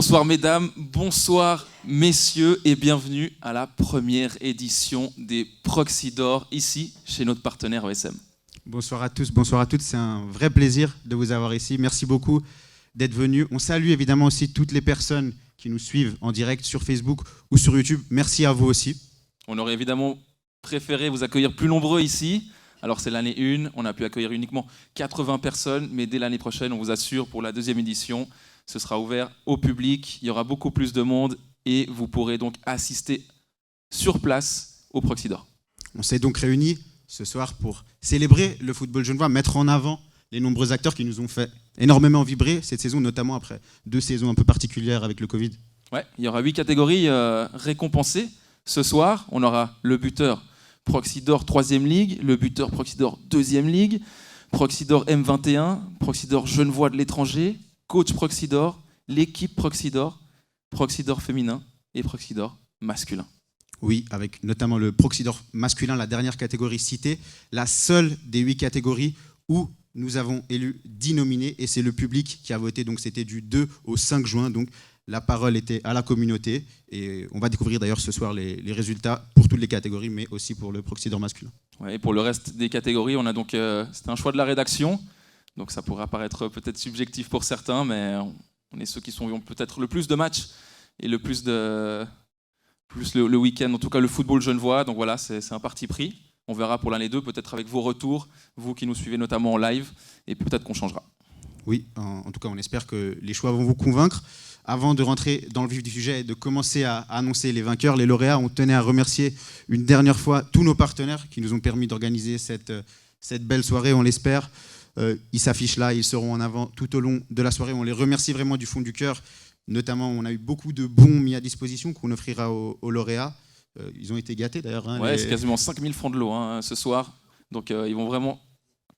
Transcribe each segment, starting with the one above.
Bonsoir mesdames, bonsoir messieurs et bienvenue à la première édition des Proxy d'Or ici chez notre partenaire ESM. Bonsoir à tous, bonsoir à toutes, c'est un vrai plaisir de vous avoir ici. Merci beaucoup d'être venus. On salue évidemment aussi toutes les personnes qui nous suivent en direct sur Facebook ou sur YouTube. Merci à vous aussi. On aurait évidemment préféré vous accueillir plus nombreux ici. Alors c'est l'année 1, on a pu accueillir uniquement 80 personnes, mais dès l'année prochaine, on vous assure, pour la deuxième édition, ce sera ouvert au public, il y aura beaucoup plus de monde et vous pourrez donc assister sur place au Proxy d'Or. On s'est donc réunis ce soir pour célébrer le football genevois, mettre en avant les nombreux acteurs qui nous ont fait énormément vibrer cette saison, notamment après 2 saisons un peu particulières avec le Covid. Ouais, il y aura 8 catégories récompensées. Ce soir, on aura le buteur Proxy d'Or 3e Ligue, le buteur Proxy d'Or 2e Ligue, Proxy d'Or M21, Proxy d'Or Genevois de l'étranger, coach Proxy d'Or, l'équipe Proxy d'Or féminin et Proxy d'Or masculin. Oui, avec notamment le Proxy d'Or masculin, la dernière catégorie citée, la seule des 8 catégories où nous avons élu 10 nominés et c'est le public qui a voté, donc c'était du 2 au 5 juin, donc la parole était à la communauté et on va découvrir d'ailleurs ce soir les résultats pour toutes les catégories, mais aussi pour le Proxy d'Or masculin. Ouais, et pour le reste des catégories, on a donc, c'était un choix de la rédaction, donc ça pourrait paraître peut-être subjectif pour certains, mais on est ceux qui ont peut-être le plus de matchs et le plus le week-end, en tout cas le football genevois, donc voilà, c'est un parti pris. On verra pour l'année 2, peut-être avec vos retours, vous qui nous suivez notamment en live, et peut-être qu'on changera. Oui, en tout cas, on espère que les choix vont vous convaincre. Avant de rentrer dans le vif du sujet et de commencer à annoncer les vainqueurs, les lauréats, on tenait à remercier une dernière fois tous nos partenaires qui nous ont permis d'organiser cette belle soirée, on l'espère. Ils s'affichent là, ils seront en avant tout au long de la soirée. On les remercie vraiment du fond du cœur. Notamment, on a eu beaucoup de bons mis à disposition qu'on offrira aux lauréats. Ils ont été gâtés d'ailleurs. Ouais, c'est quasiment 5000 francs de lot ce soir. Donc ils vont vraiment,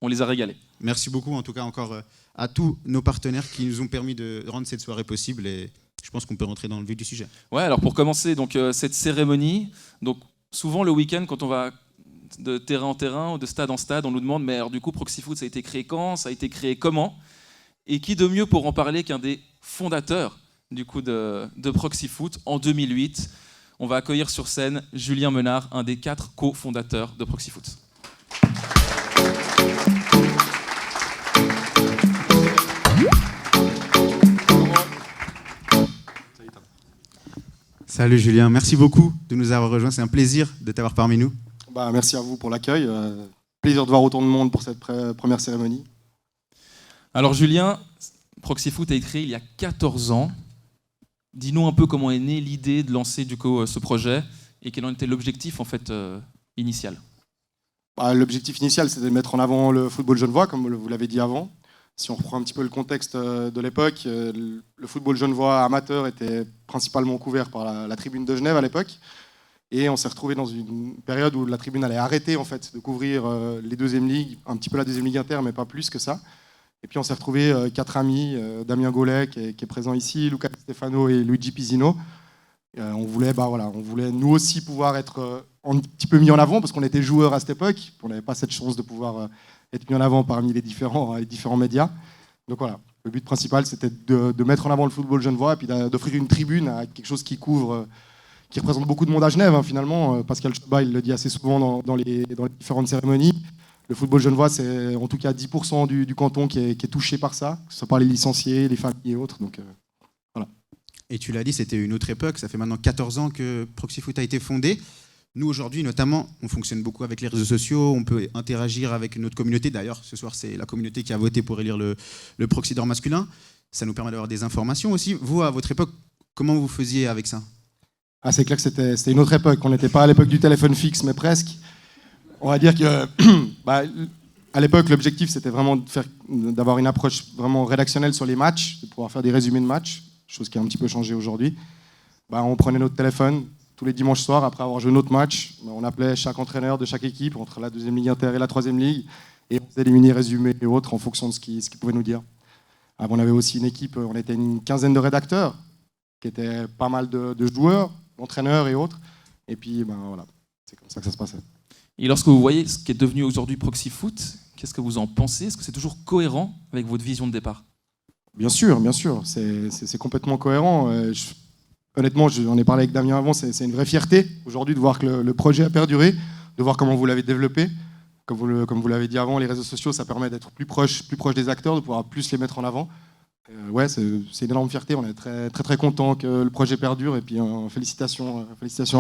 on les a régalés. Merci beaucoup en tout cas encore à tous nos partenaires qui nous ont permis de rendre cette soirée possible et je pense qu'on peut rentrer dans le vif du sujet. Ouais, alors pour commencer donc, cette cérémonie, donc, souvent le week-end quand on va de terrain en terrain ou de stade en stade, on nous demande mais alors, du coup Proxy Foot ça a été créé quand, ça a été créé comment? Et qui de mieux pour en parler qu'un des fondateurs du coup de Proxy Foot en 2008. On va accueillir sur scène Julien Menard, un des 4 cofondateurs de Proxy Foot. Salut Julien, merci beaucoup de nous avoir rejoints, c'est un plaisir de t'avoir parmi nous. Merci à vous pour l'accueil, plaisir de voir autant de monde pour cette première cérémonie. Alors Julien, Proxy Foot a été créé il y a 14 ans. Dis-nous un peu comment est née l'idée de lancer du coup, ce projet et quel en était l'objectif en fait, initial. L'objectif initial, c'était de mettre en avant le football genevois, comme vous l'avez dit avant. Si on reprend un petit peu le contexte de l'époque, le football genevois amateur était principalement couvert par la tribune de Genève à l'époque. Et on s'est retrouvé dans une période où la tribune allait arrêter en fait, de couvrir les 2e ligues, un petit peu la 2e ligue inter, mais pas plus que ça. Et puis on s'est retrouvé 4 amis, Damien Gaulet qui est présent ici, Luca Stefano et Luigi Pisino. On voulait nous aussi pouvoir être un petit peu mis en avant parce qu'on était joueurs à cette époque. On n'avait pas cette chance de pouvoir être mis en avant parmi les différents médias. Donc voilà, le but principal c'était de mettre en avant le football genevois et puis d'offrir une tribune à quelque chose qui couvre, qui représente beaucoup de monde à Genève finalement. Pascal Choba il le dit assez souvent dans les différentes cérémonies. Le football genevois, c'est en tout cas 10% du canton qui est touché par ça, que ce soit par les licenciés, les familles et autres. Donc, voilà. Et tu l'as dit, c'était une autre époque, ça fait maintenant 14 ans que Proxy Foot a été fondé. Nous aujourd'hui notamment, on fonctionne beaucoup avec les réseaux sociaux, on peut interagir avec notre communauté. D'ailleurs, ce soir, c'est la communauté qui a voté pour élire le Proxy d'Or masculin. Ça nous permet d'avoir des informations aussi. Vous, à votre époque, comment vous faisiez avec ça? C'est clair que c'était une autre époque. On n'était pas à l'époque du téléphone fixe, mais presque. On va dire que, à l'époque, l'objectif, c'était vraiment d'avoir une approche vraiment rédactionnelle sur les matchs, de pouvoir faire des résumés de matchs, chose qui a un petit peu changé aujourd'hui. On prenait notre téléphone tous les dimanches soirs, après avoir joué notre match, on appelait chaque entraîneur de chaque équipe, entre la 2e Ligue Inter et la 3e Ligue, et on faisait des mini-résumés et autres en fonction de ce qu'ils pouvaient nous dire. On avait aussi une équipe, on était une quinzaine de rédacteurs, qui étaient pas mal de joueurs, d'entraîneurs et autres. Et puis, voilà, c'est comme ça que ça se passait. Et lorsque vous voyez ce qui est devenu aujourd'hui Proxy Foot, qu'est-ce que vous en pensez? Est-ce que c'est toujours cohérent avec votre vision de départ? Bien sûr, c'est complètement cohérent. Honnêtement, j'en ai parlé avec Damien avant, c'est une vraie fierté aujourd'hui de voir que le projet a perduré, de voir comment vous l'avez développé. Comme vous l'avez dit avant, les réseaux sociaux, ça permet d'être plus proche des acteurs, de pouvoir plus les mettre en avant. Ouais, c'est une énorme fierté. On est très, très, très content que le projet perdure. Et puis, félicitations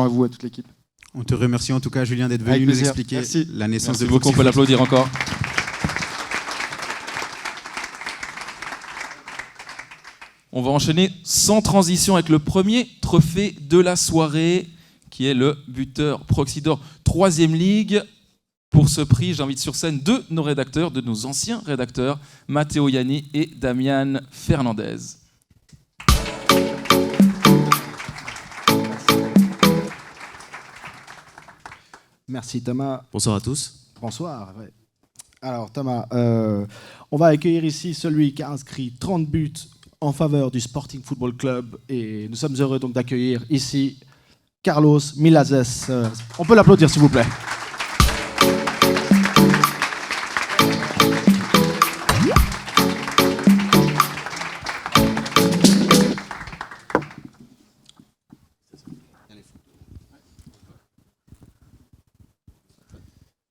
à vous, à toute l'équipe. On te remercie en tout cas, Julien, d'être Avec venu nous plaisir. expliquer Merci. la naissance Merci de beaucoup, on Proxy peut Foot. l'applaudir encore. On va enchaîner sans transition avec le premier trophée de la soirée, qui est le buteur Proxydor 3e Ligue. Pour ce prix, j'invite sur scène deux de nos rédacteurs, de nos anciens rédacteurs, Matteo Ianni et Damian Fernandez. Merci Thomas. Bonsoir à tous. Bonsoir. Ouais. Alors Thomas, on va accueillir ici celui qui a inscrit 30 buts en faveur du Sporting Football Club et nous sommes heureux donc d'accueillir ici Carlos Milazes. On peut l'applaudir s'il vous plaît.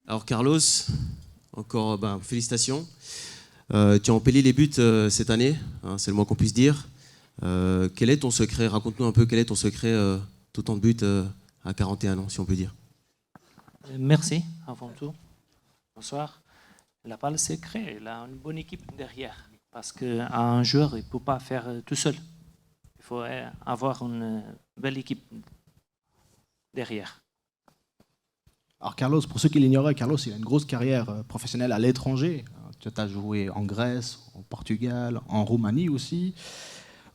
Alors Carlos, encore félicitations. Tu as embelli les buts cette année, hein, c'est le moins qu'on puisse dire. Quel est ton secret? Raconte-nous un peu quel est ton secret d'autant de buts à 41 ans, si on peut dire. Merci, avant tout. Bonsoir. Il n'a pas le secret, il a une bonne équipe derrière. Parce qu'un joueur, il ne peut pas faire tout seul. Il faut avoir une belle équipe derrière. Alors Carlos, pour ceux qui l'ignoraient, Carlos il a une grosse carrière professionnelle à l'étranger. Tu as joué en Grèce, au Portugal, en Roumanie aussi.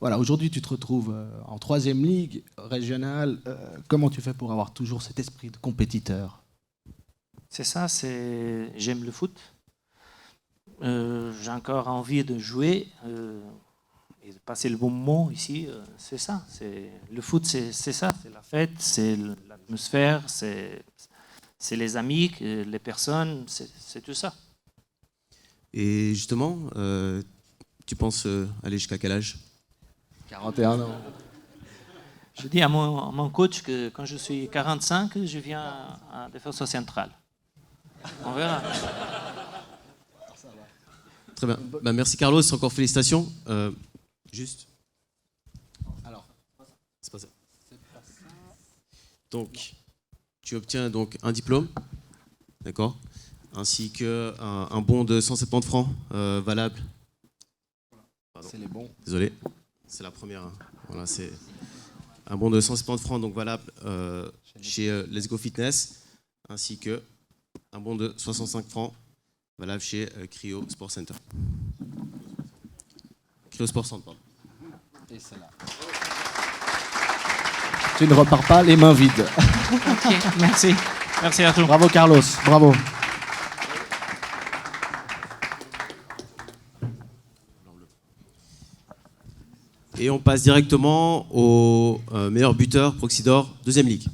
Voilà, aujourd'hui tu te retrouves en 3e ligue régionale. Comment tu fais pour avoir toujours cet esprit de compétiteur? C'est ça, j'aime le foot. J'ai encore envie de jouer et de passer le bon moment ici. C'est ça, le foot, c'est ça, c'est la fête, c'est l'atmosphère, c'est les amis, les personnes, c'est tout ça. Et justement, tu penses aller jusqu'à quel âge? 41 ans. Je dis à mon coach que quand je suis 45, je viens à défenseur central. On verra. Très bien. Merci Carlos, encore félicitations. Juste. Alors, c'est pas ça. Donc, tu obtiens donc un diplôme, d'accord, ainsi qu'un bon de 170 francs valable. Pardon. c'est les bons. Désolé, c'est la première. Hein. Voilà, c'est un bon de 170 francs donc valable chez Let's Go Fitness, ainsi que un bon de 65 francs valable chez Cryo Sport Center. Cryo Sport Center, pardon. Et celle-là. Tu ne repars pas les mains vides. Ok, merci. Merci à tous. Bravo Carlos, bravo. Et on passe directement au meilleur buteur Proxydor 2e Ligue.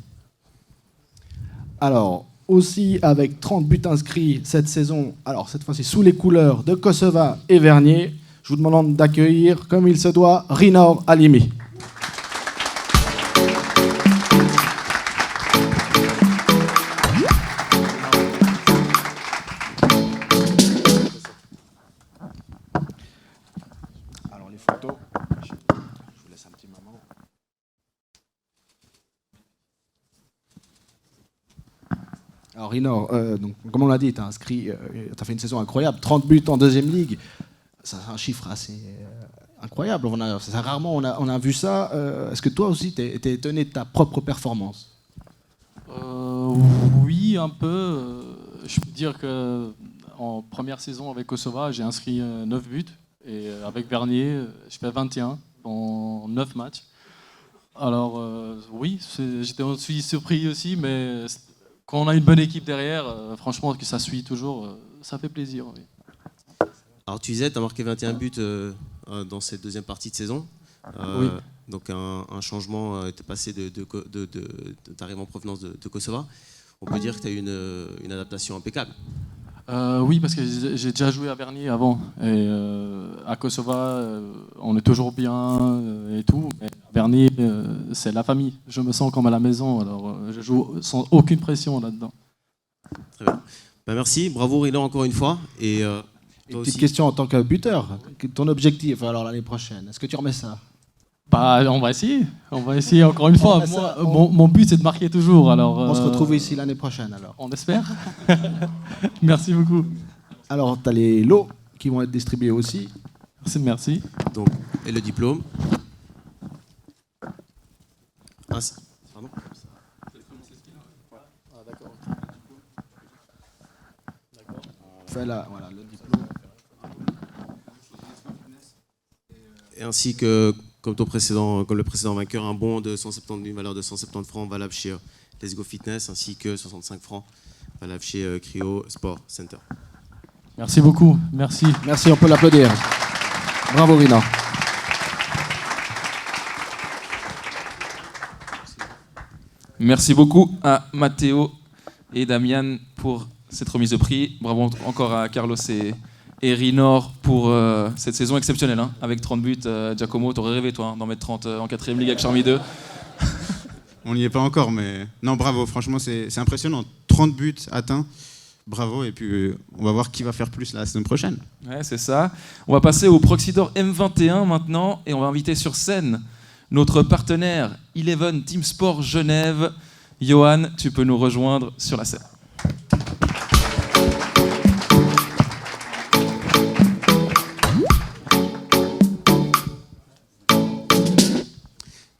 Alors, aussi avec 30 buts inscrits cette saison, alors cette fois-ci sous les couleurs de Kosova et Vernier, je vous demande d'accueillir, comme il se doit, Rinor Halimi. Alors les photos, je vous laisse un petit moment. Alors Rinor, donc, comme on l'a dit, tu as fait une saison incroyable, 30 buts en 2e ligue. C'est un chiffre assez incroyable. Rarement on a vu ça. Est-ce que toi aussi, tu es étonné de ta propre performance? Oui, un peu. Je peux dire qu'en première saison avec Kosova, j'ai inscrit 9 buts. Et avec Vernier, je fais 21 en 9 matchs. Alors oui, j'étais aussi surpris aussi, mais quand on a une bonne équipe derrière, franchement, que ça suit toujours, ça fait plaisir. Oui. Alors tu disais, tu as marqué 21 buts dans cette deuxième partie de saison. Oui. Donc un changement, tu es passé d'arrivée en provenance de Kosova. On peut dire que tu as eu une adaptation impeccable. Oui, parce que j'ai déjà joué à Vernier avant. Et à Kosova, on est toujours bien et tout. Mais à Vernier, c'est la famille. Je me sens comme à la maison. Alors, je joue sans aucune pression là-dedans. Très bien. Ben, merci, bravo Rina encore une fois. Et toi Petite aussi. question en tant que buteur. Ton objectif alors l'année prochaine, est-ce que tu remets ça? Bah, on va essayer. On va essayer encore une fois. va Moi, ça, mon but, c'est de marquer toujours. Alors, On se retrouve ici l'année prochaine alors. On espère. Merci beaucoup. Alors, tu as les lots qui vont être distribués aussi. Merci. Donc, et le diplôme. Pardon. Fais là, voilà, le diplôme. Et ainsi que, comme le précédent vainqueur, un bon de 170, d'une valeur de 170 francs valable chez Let's Go Fitness, ainsi que 65 francs valable chez Cryo Sport Center. Merci beaucoup. Merci. Merci, on peut l'applaudir. Bravo Rina. Merci beaucoup à Matteo et Damian pour cette remise de prix. Bravo encore à Carlos et Rinor pour cette saison exceptionnelle. Hein. Avec 30 buts, Giacomo, t'aurais rêvé toi d'en mettre 30 en 4ème Ligue avec Charmy 2. On n'y est pas encore, mais non, bravo, franchement, c'est impressionnant. 30 buts atteints, bravo, et puis on va voir qui va faire plus la semaine prochaine. Ouais, c'est ça. On va passer au Proxydor M21 maintenant, et on va inviter sur scène notre partenaire Eleven Team Sport Genève. Johan, tu peux nous rejoindre sur la scène.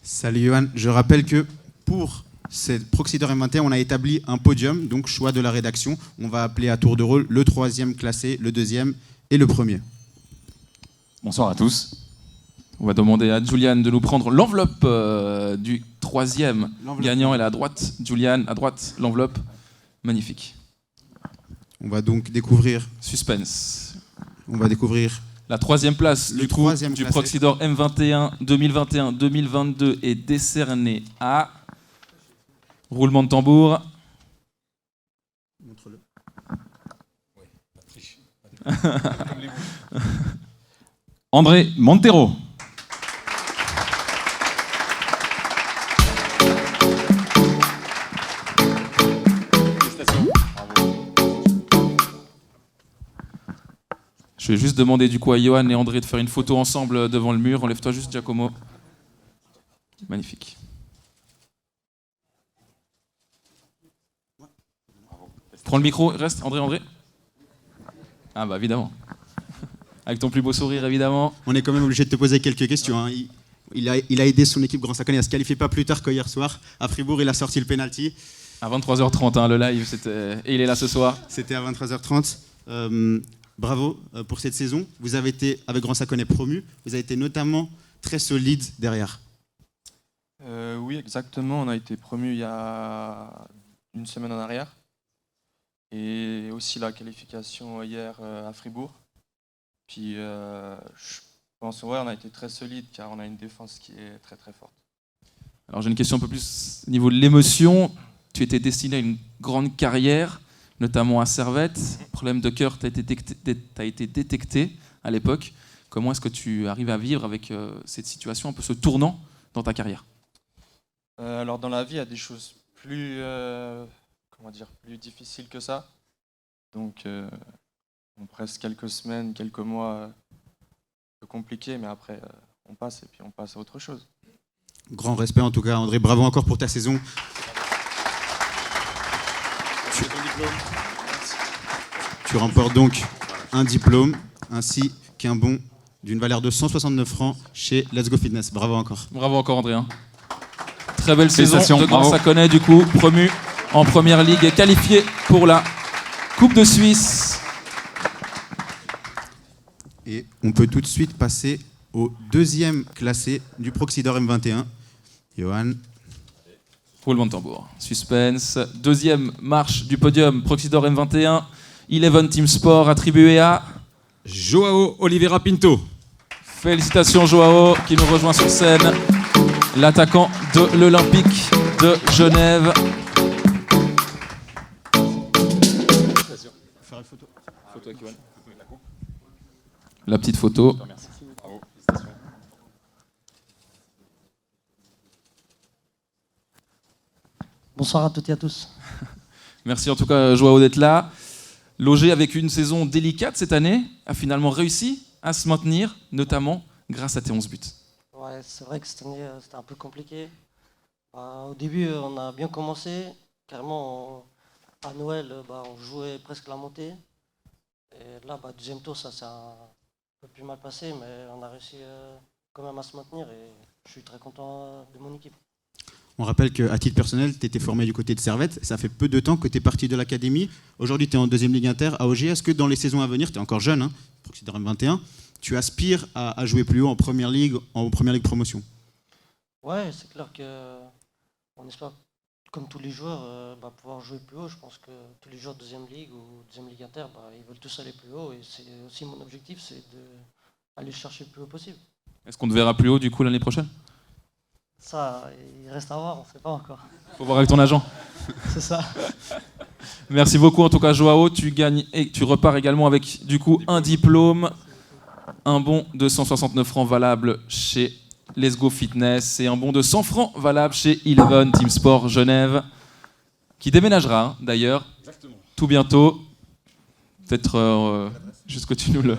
Salut Johan, je rappelle que pour cette Proxydor M21, on a établi un podium, donc choix de la rédaction. On va appeler à tour de rôle le 3e classé, le 2e et le 1er. Bonsoir à tous. On va demander à Julian de nous prendre l'enveloppe du 3e gagnant. Elle est à droite. Julian, à droite, l'enveloppe. Magnifique. On va donc découvrir... Suspense. On va découvrir... La 3e place Le du coup 3e du classé. Proxydor M21 2021-2022 est décerné à... Roulement de tambour. Montre-le. André Montero. Je vais juste demander du coup à Johan et André de faire une photo ensemble devant le mur. Enlève-toi juste, Giacomo. Magnifique. Prends le micro, reste, André. Ah bah évidemment. Avec ton plus beau sourire, évidemment. On est quand même obligé de te poser quelques questions. Hein. Il a aidé son équipe Grand Saconnet à se qualifier pas plus tard qu'hier soir. À Fribourg, il a sorti le penalty. À 23h30, hein, le live, c'était... Et il est là ce soir. C'était à 23h30. Bravo pour cette saison. Vous avez été, avec Grand Saconnet, promu. Vous avez été notamment très solide derrière. Oui, exactement. On a été promu il y a une semaine en arrière. Et aussi la qualification hier à Fribourg. Puis je pense ouais, on a été très solide car on a une défense qui est très très forte. Alors j'ai une question un peu plus au niveau de l'émotion. Tu étais destiné à une grande carrière, notamment à Servette. Problème de cœur t'a été détecté à l'époque. Comment est-ce que tu arrives à vivre avec cette situation, un peu ce tournant dans ta carrière? Alors dans la vie, il y a des choses plus difficiles que ça. Donc presque quelques semaines, quelques mois, un peu compliqué, mais après on passe et puis on passe à autre chose. Grand respect en tout cas, André. Bravo encore pour ta saison. Tu remportes donc un diplôme ainsi qu'un bon d'une valeur de 169 francs chez Let's Go Fitness. Bravo encore. Bravo encore, André. Hein. Très belle saison Félicitations, de Grand bravo. Saconnet, du coup, promu en première ligue et qualifié pour la Coupe de Suisse. Et on peut tout de suite passer au 2e classé du Proxydor M21. Johan. Roulement de tambour. Suspense. 2e marche du podium, Proxydor M21. Eleven Team Sport attribué à... Joao Oliveira Pinto. Félicitations Joao qui nous rejoint sur scène. L'attaquant de l'Olympique de Genève. Faire une photo. La petite photo. Bonsoir à toutes et à tous. Merci en tout cas, Joao, d'être là. Logé avec une saison délicate cette année, a finalement réussi à se maintenir, notamment grâce à tes 11 buts. Ouais, c'est vrai que cette année, c'était un peu compliqué. Au début, on a bien commencé. Carrément, à Noël, on jouait presque la montée. Et là, deuxième tour, ça s'est un peu plus mal passé, mais on a réussi quand même à se maintenir et je suis très content de mon équipe. On rappelle qu'à titre personnel, tu étais formé du côté de Servette. Ça fait peu de temps que tu es parti de l'académie. Aujourd'hui, tu es en deuxième Ligue Inter à OG. Est-ce que dans les saisons à venir, tu es encore jeune, Proxy Dor M21, tu aspires à jouer plus haut en première ligue promotion? Ouais, c'est clair qu'on espère, comme tous les joueurs, pouvoir jouer plus haut. Je pense que tous les joueurs de deuxième ligue ou deuxième Ligue Inter, ils veulent tous aller plus haut. Et c'est aussi mon objectif, c'est d'aller chercher le plus haut possible. Est-ce qu'on te verra plus haut du coup l'année prochaine? Ça, il reste à voir, on ne sait pas encore. Faut voir avec ton agent. C'est ça. Merci beaucoup en tout cas, Joao. Tu gagnes et tu repars également avec du coup un diplôme, un bon de 169 francs valable chez Let's Go Fitness et un bon de 100 francs valable chez Eleven Team Sport Genève, qui déménagera d'ailleurs tout bientôt. Peut-être juste que tu nous le...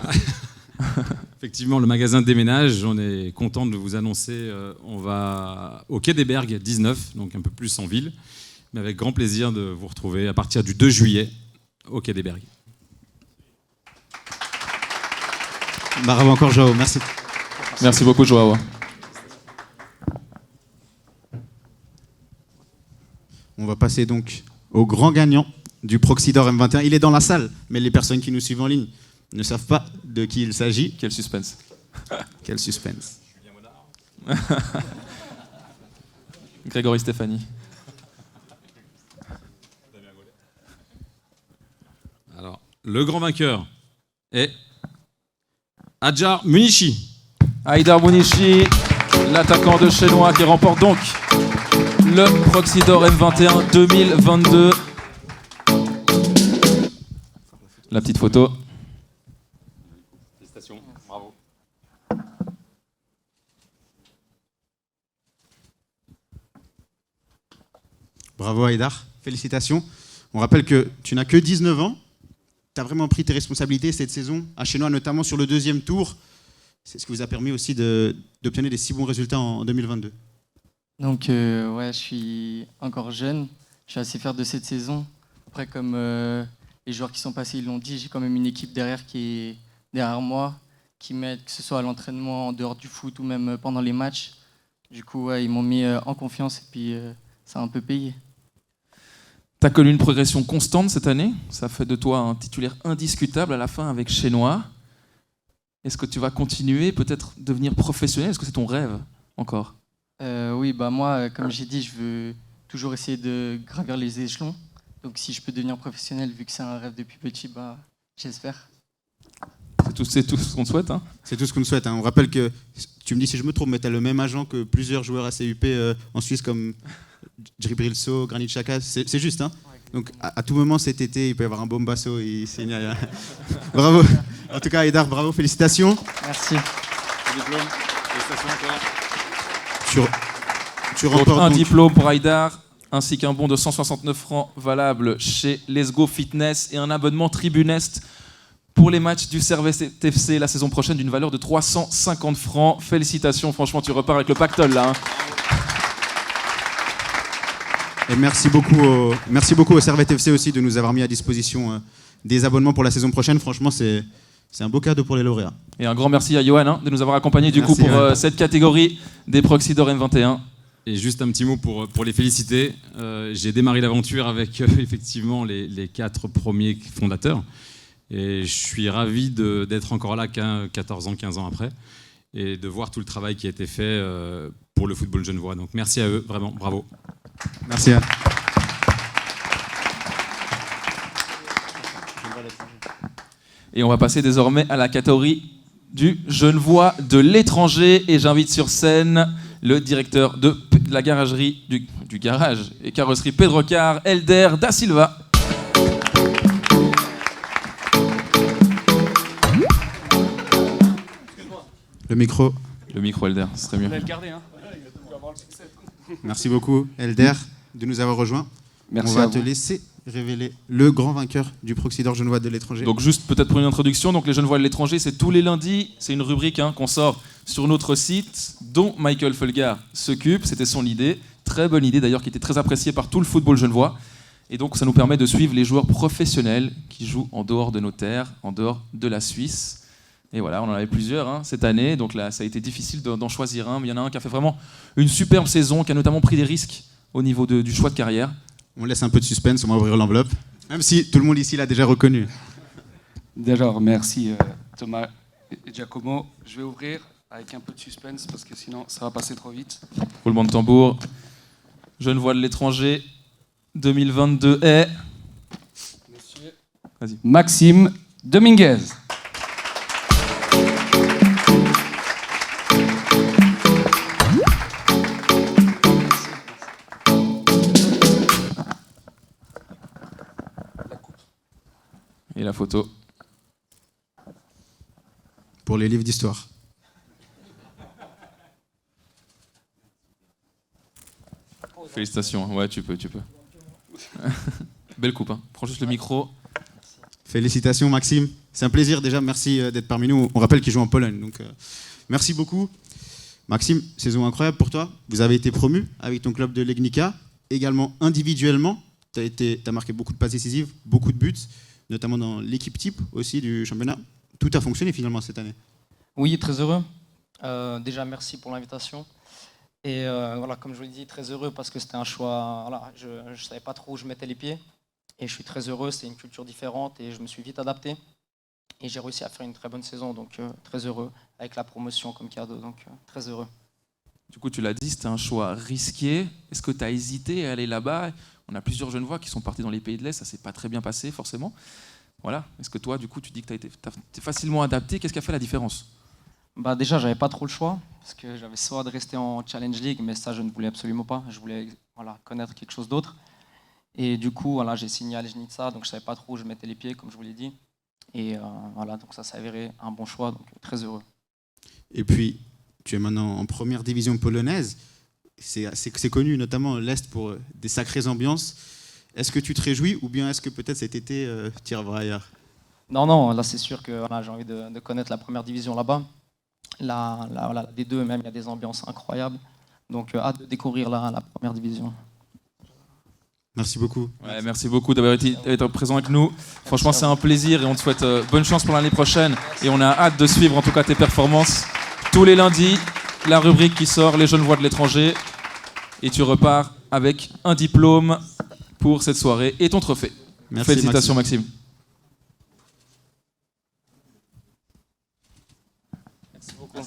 Effectivement, le magasin déménage. On est content de vous annoncer. On va au Quai des Bergues 19, donc un peu plus en ville, mais avec grand plaisir de vous retrouver à partir du 2 juillet au Quai des Bergues. Bravo encore, Joao. Merci. Merci beaucoup, Joao. On va passer donc au grand gagnant du Proxy Dor M21. Il est dans la salle, mais les personnes qui nous suivent en ligne ne savent pas de qui il s'agit. Quel suspense. Quel suspense. Grégory Stéphanie. Alors, le grand vainqueur est Adjar Munichi. Haïdar Bounichi, l'attaquant de Chenois qui remporte donc le Proxy Dor M21 2022. La petite photo. Félicitations, bravo. Bravo Haïdar, félicitations. On rappelle que tu n'as que 19 ans. Tu as vraiment pris tes responsabilités cette saison, à Chenois notamment sur le deuxième tour. C'est ce qui vous a permis aussi d'obtenir des si bons résultats en 2022. Donc ouais, je suis encore jeune, je suis assez fier de cette saison. Après, comme les joueurs qui sont passés ils l'ont dit, j'ai quand même une équipe derrière qui est derrière moi, qui m'aide, que ce soit à l'entraînement, en dehors du foot ou même pendant les matchs. Du coup, ouais, ils m'ont mis en confiance et puis ça a un peu payé. Tu as connu une progression constante cette année. Ça fait de toi un titulaire indiscutable à la fin avec Chenois. Est-ce que tu vas continuer, peut-être devenir professionnel? Est-ce que c'est ton rêve encore? Oui, moi, comme j'ai dit, je veux toujours essayer de gravir les échelons. Donc si je peux devenir professionnel, vu que c'est un rêve depuis petit, j'espère. C'est tout ce qu'on te souhaite. C'est tout ce qu'on te souhaite. On rappelle que, tu me dis si je me trompe, mais tu as le même agent que plusieurs joueurs ACUP en Suisse comme Djibril Sow, Granit Xhaka. C'est juste, hein? Donc à tout moment cet été, il peut y avoir un Bombasso. Bravo. En tout cas, Haïdar, bravo, félicitations. Merci. Diplôme. Félicitations encore. Tu remportes un donc diplôme pour Haïdar, ainsi qu'un bon de 169 francs valable chez Let's Go Fitness et un abonnement Tribunest pour les matchs du Servette FC la saison prochaine d'une valeur de 350 francs. Félicitations, franchement, tu repars avec le pactole là. Et merci beaucoup au Servette FC aussi de nous avoir mis à disposition des abonnements pour la saison prochaine. Franchement, c'est un beau cadeau pour les lauréats. Et un grand merci à Johan de nous avoir accompagnés du coup pour cette catégorie des Proxy Dor M21. Et juste un petit mot pour les féliciter. J'ai démarré l'aventure avec effectivement les 4 premiers fondateurs. Et je suis ravi d'être encore là 14 ans, 15 ans après. Et de voir tout le travail qui a été fait pour le football genevois. Donc merci à eux, vraiment, bravo. Merci. Et on va passer désormais à la catégorie du Genevois de l'étranger. Et j'invite sur scène le directeur de la garagerie, du garage et carrosserie Pedrocar, Elder Da Silva. Le micro. Le micro, Elder, ce serait mieux. On va le garder, hein. Merci beaucoup, Elder, de nous avoir rejoints. Merci On va à te vous. laisser révéler le grand vainqueur du Proxy d'Or Genevois de l'étranger. Donc juste peut-être pour une introduction, donc les Genevois de l'étranger, c'est tous les lundis, c'est une rubrique qu'on sort sur notre site, dont Michael Fulgar s'occupe, c'était son idée, très bonne idée d'ailleurs, qui était très appréciée par tout le football genevois. Et donc ça nous permet de suivre les joueurs professionnels qui jouent en dehors de nos terres, en dehors de la Suisse. Et voilà, on en avait plusieurs cette année, donc là ça a été difficile d'en choisir un, mais il y en a un qui a fait vraiment une superbe saison, qui a notamment pris des risques au niveau du choix de carrière. On laisse un peu de suspense, on va ouvrir l'enveloppe, même si tout le monde ici l'a déjà reconnu. Déjà, merci Thomas et Giacomo. Je vais ouvrir avec un peu de suspense parce que sinon ça va passer trop vite. Roulement de tambour. Genevois de l'étranger 2022 est... Monsieur Vas-y. Maxime Dominguez. Et la photo. Pour les livres d'histoire. Félicitations, ouais tu peux. Belle coupe, prends juste le micro. Félicitations Maxime, c'est un plaisir déjà, merci d'être parmi nous. On rappelle qu'il joue en Pologne, donc merci beaucoup. Maxime, saison incroyable pour toi, vous avez été promu avec ton club de Legnica, également individuellement, tu as marqué beaucoup de passes décisives, beaucoup de buts, notamment dans l'équipe type aussi du championnat. Tout a fonctionné finalement cette année. Oui, très heureux. Déjà, merci pour l'invitation. Et voilà, comme je vous l'ai dit, très heureux parce que c'était un choix. Voilà, je ne savais pas trop où je mettais les pieds. Et je suis très heureux, c'est une culture différente et je me suis vite adapté. Et j'ai réussi à faire une très bonne saison, donc très heureux, avec la promotion comme cadeau, donc très heureux. Du coup, tu l'as dit, c'était un choix risqué. Est-ce que tu as hésité à aller là-bas? On a plusieurs Genevois qui sont partis dans les pays de l'Est, ça ne s'est pas très bien passé forcément. Voilà. Est-ce que toi, du coup, tu dis que tu es facilement adapté? Qu'est-ce qui a fait la différence? Bah déjà, j'avais pas trop le choix, parce que j'avais soit de rester en Challenge League, mais ça, je ne voulais absolument pas. Je voulais connaître quelque chose d'autre. Et du coup, j'ai signé à Legnica, donc je ne savais pas trop où je mettais les pieds, comme je vous l'ai dit. Et donc ça s'est avéré un bon choix, donc très heureux. Et puis, tu es maintenant en première division polonaise. C'est connu, notamment l'Est, pour des sacrées ambiances. Est-ce que tu te réjouis ou bien est-ce que peut-être cet été, tu iras ailleurs? Non, là c'est sûr que j'ai envie de connaître la première division là-bas. Là, des deux, même, il y a des ambiances incroyables. Donc, hâte de découvrir la première division. Merci beaucoup. Ouais, merci beaucoup d'avoir été présent avec nous. Franchement, c'est un plaisir et on te souhaite bonne chance pour l'année prochaine. Et on a hâte de suivre en tout cas tes performances. Tous les lundis, la rubrique qui sort, les Genevois de l'étranger. Et tu repars avec un diplôme pour cette soirée et ton trophée. Merci, félicitations Maxime. Merci beaucoup.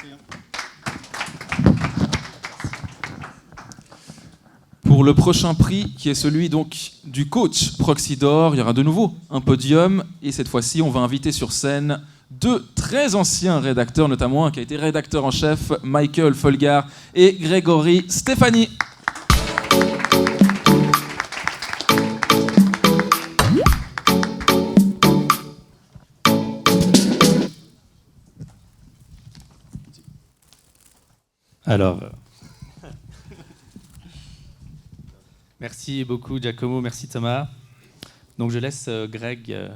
Pour le prochain prix, qui est celui donc du coach Proxy d'Or, il y aura de nouveau un podium. Et cette fois-ci, on va inviter sur scène deux très anciens rédacteurs, notamment un qui a été rédacteur en chef, Michael Fulgar et Grégory Stéphanie. Alors, merci beaucoup Giacomo, merci Thomas. Donc je laisse Greg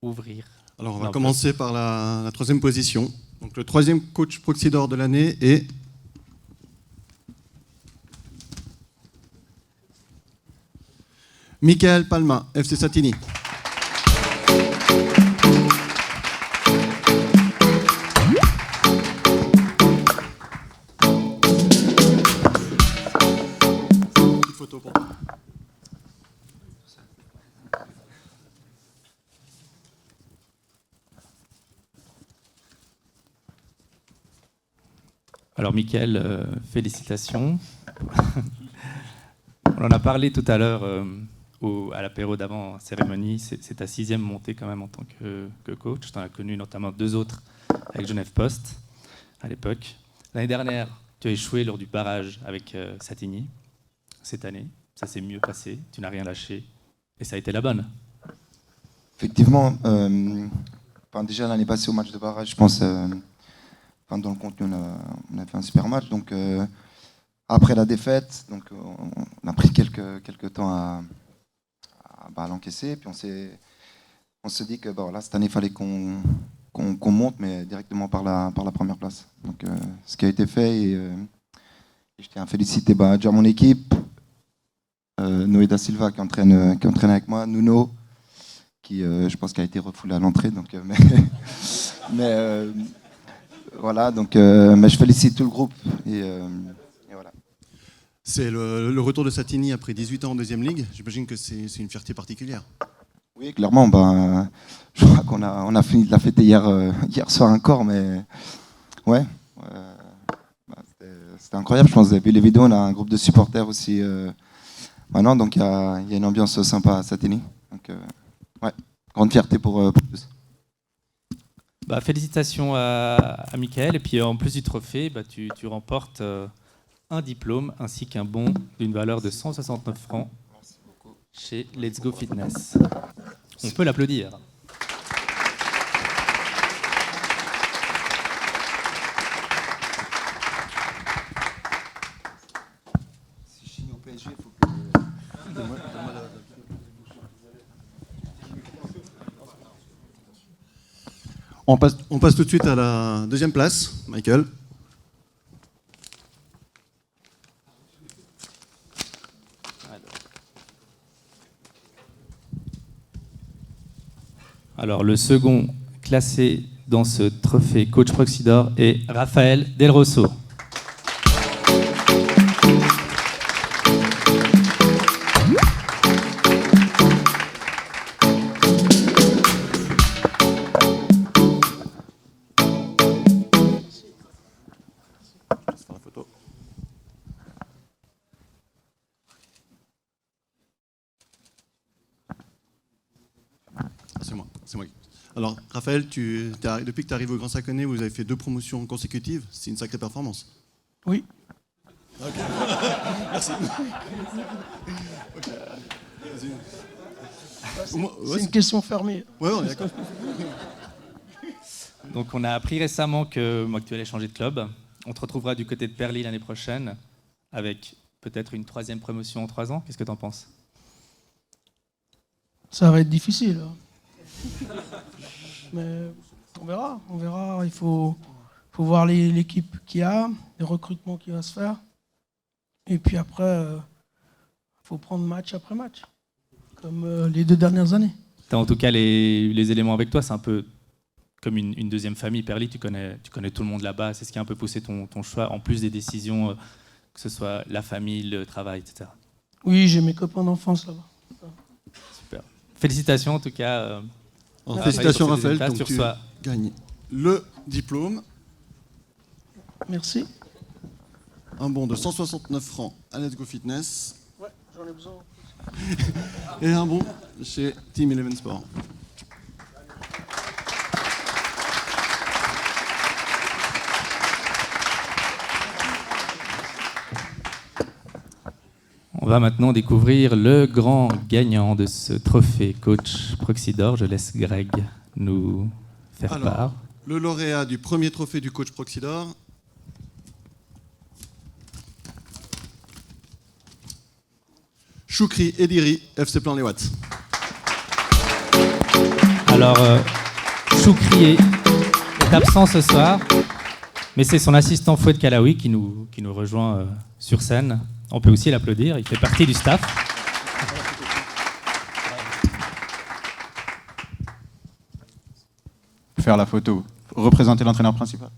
ouvrir. Alors on va commencer par la troisième position. Donc le troisième coach Proxy d'Or de l'année est Michael Palma, FC Satini. Photo pour toi. Alors Michael, félicitations. On en a parlé tout à l'heure à l'apéro d'avant cérémonie. C'est ta 6e montée quand même en tant que coach. Tu en as connu notamment 2 autres avec Genève Post à l'époque. L'année dernière, tu as échoué lors du barrage avec Satigny. Cette année, ça s'est mieux passé. Tu n'as rien lâché et ça a été la bonne. Effectivement, déjà l'année passée au match de barrage, je pense, dans le contenu, on a fait un super match. Donc, après la défaite, donc, on a pris quelques temps à l'encaisser. Puis on s'est dit que voilà, cette année, il fallait qu'on monte, mais directement par la première place. Donc, ce qui a été fait, et je tiens à féliciter déjà mon équipe, Noé da Silva qui entraîne avec moi, Nuno, qui je pense qu'il a été refoulé à l'entrée. Donc, mais voilà, donc, mais je félicite tout le groupe. Et voilà. C'est le retour de Satini après 18 ans en deuxième ligue. J'imagine que c'est une fierté particulière. Oui, clairement. Je crois qu'on a fini de la fêter hier soir encore, mais ouais, c'était incroyable. Je pense que vous avez vu les vidéos. On a un groupe de supporters aussi maintenant, donc il y a une ambiance sympa à Satini. Donc, ouais, grande fierté pour tous. Félicitations à Mickaël. Et puis en plus du trophée, tu remportes un diplôme ainsi qu'un bon d'une valeur de 169 francs chez Let's Go Fitness. On peut l'applaudir. On passe tout de suite à la deuxième place, Michael. Alors, le second classé dans ce trophée Coach Proxy d'Or est Raphaël Del Rosso. C'est moi. Alors, Raphaël, depuis que tu arrives au Grand Saconnet, vous avez fait 2 promotions consécutives. C'est une sacrée performance. Oui. Ok. Merci. Okay. C'est une question fermée. Ouais, on est d'accord. Donc, on a appris récemment que tu allais changer de club. On te retrouvera du côté de Perly l'année prochaine, avec peut-être une 3e promotion en 3 ans. Qu'est-ce que tu en penses? Ça va être difficile. Mais on verra. Il faut voir l'équipe qu'il y a, les recrutements qui va se faire. Et puis après, il faut prendre match après match, comme les 2 dernières années. Tu as en tout cas les éléments avec toi. C'est un peu comme une deuxième famille. Perly, tu connais tout le monde là-bas. C'est ce qui a un peu poussé ton choix, en plus des décisions, que ce soit la famille, le travail, etc. Oui, j'ai mes copains d'enfance là-bas. Super. Félicitations en tout cas. Félicitations Raphaël, donc tu gagnes le diplôme. Merci. Un bon de 169 francs à Let's Go Fitness. Ouais, j'en ai besoin. Et un bon chez Team Eleven Sport. On va maintenant découvrir le grand gagnant de ce trophée Coach Proxy d'Or. Je laisse Greg nous faire part. Le lauréat du premier trophée du Coach Proxy d'Or, Choukri Ediri, FC Plan Les Watts. Alors, Choukri est absent ce soir, mais c'est son assistant Fouad Kalaoui qui nous rejoint sur scène. On peut aussi l'applaudir, il fait partie du staff. Faire la photo, représenter l'entraîneur principal.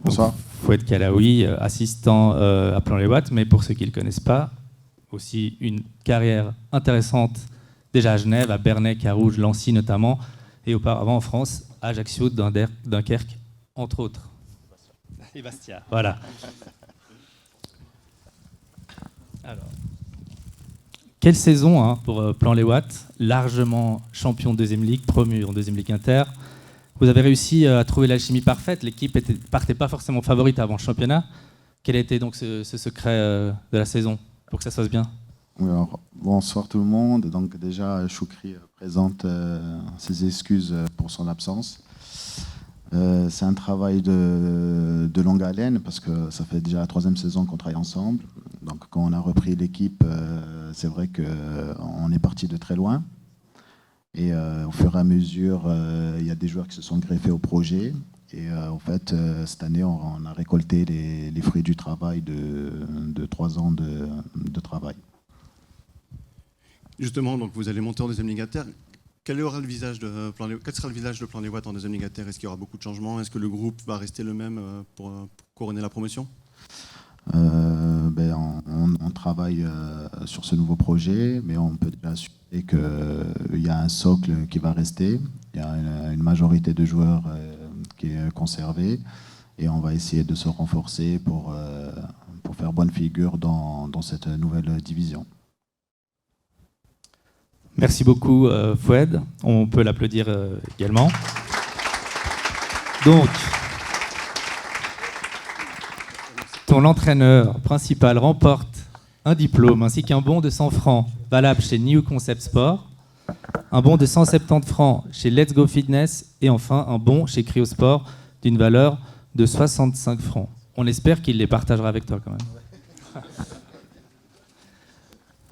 Bonsoir. Fouad Kalaoui, assistant à Plan Les Watts, mais pour ceux qui ne le connaissent pas, aussi une carrière intéressante déjà à Genève, à Bernay, Carouge, Lancy notamment, et auparavant en France, Ajaccio, Dunkerque, entre autres. Et Bastia, voilà. Alors, quelle saison pour Plan Les Watts, largement champion de 2e Ligue, promu en 2e Ligue Inter. Vous avez réussi à trouver l'alchimie parfaite, l'équipe partait pas forcément favorite avant le championnat. Quel a été donc ce secret de la saison pour que ça se passe bien? Oui, alors, bonsoir tout le monde. Donc déjà, Choukri présente ses excuses pour son absence. C'est un travail de longue haleine parce que ça fait déjà la 3e saison qu'on travaille ensemble. Donc quand on a repris l'équipe, c'est vrai qu'on est parti de très loin. Et au fur et à mesure, il y a des joueurs qui se sont greffés au projet. Et en fait, cette année, on a récolté les fruits du travail de 3 ans de travail. Justement, donc vous allez monter en 2e Ligue Inter. Quel sera le visage de Plan Les Ouates en 2e Ligue Inter? Est-ce qu'il y aura beaucoup de changements? Est-ce que le groupe va rester le même pour couronner la promotion? On travaille sur ce nouveau projet, mais on peut déjà assurer qu'il y a un socle qui va rester. Il y a une majorité de joueurs qui est conservée et on va essayer de se renforcer pour faire bonne figure dans cette nouvelle division. Merci beaucoup, Fouad. On peut l'applaudir également. Donc, ton entraîneur principal remporte un diplôme ainsi qu'un bon de 100 francs valable chez New Concept Sport, un bon de 170 francs chez Let's Go Fitness et enfin un bon chez Cryosport d'une valeur de 65 francs. On espère qu'il les partagera avec toi quand même.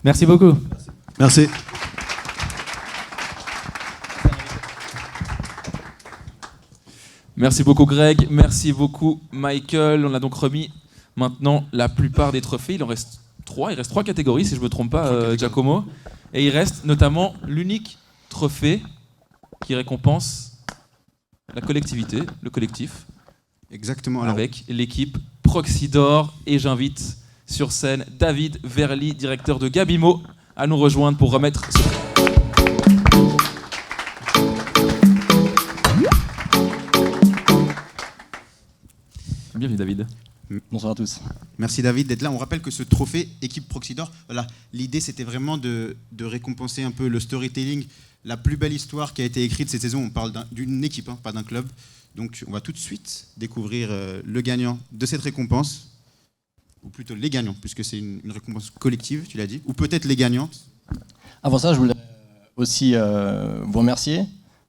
Merci beaucoup. Merci. Merci beaucoup Greg, merci beaucoup Michael. On a donc remis maintenant la plupart des trophées. Il en reste 3, il reste 3 catégories si je ne me trompe pas, Giacomo. Et il reste notamment l'unique trophée qui récompense la collectivité, le collectif. Exactement. Avec l'équipe Proxydor. Et j'invite sur scène David Verly, directeur de Gabimo, à nous rejoindre pour remettre ce... Bienvenue David. Bonsoir à tous. Merci David d'être là. On rappelle que ce trophée équipe Proxydor, voilà, l'idée c'était vraiment de récompenser un peu le storytelling, la plus belle histoire qui a été écrite cette saison. On parle d'une équipe, pas d'un club. Donc on va tout de suite découvrir le gagnant de cette récompense, ou plutôt les gagnants, puisque c'est une récompense collective, tu l'as dit, ou peut-être les gagnantes. Avant ça, je voulais aussi vous remercier,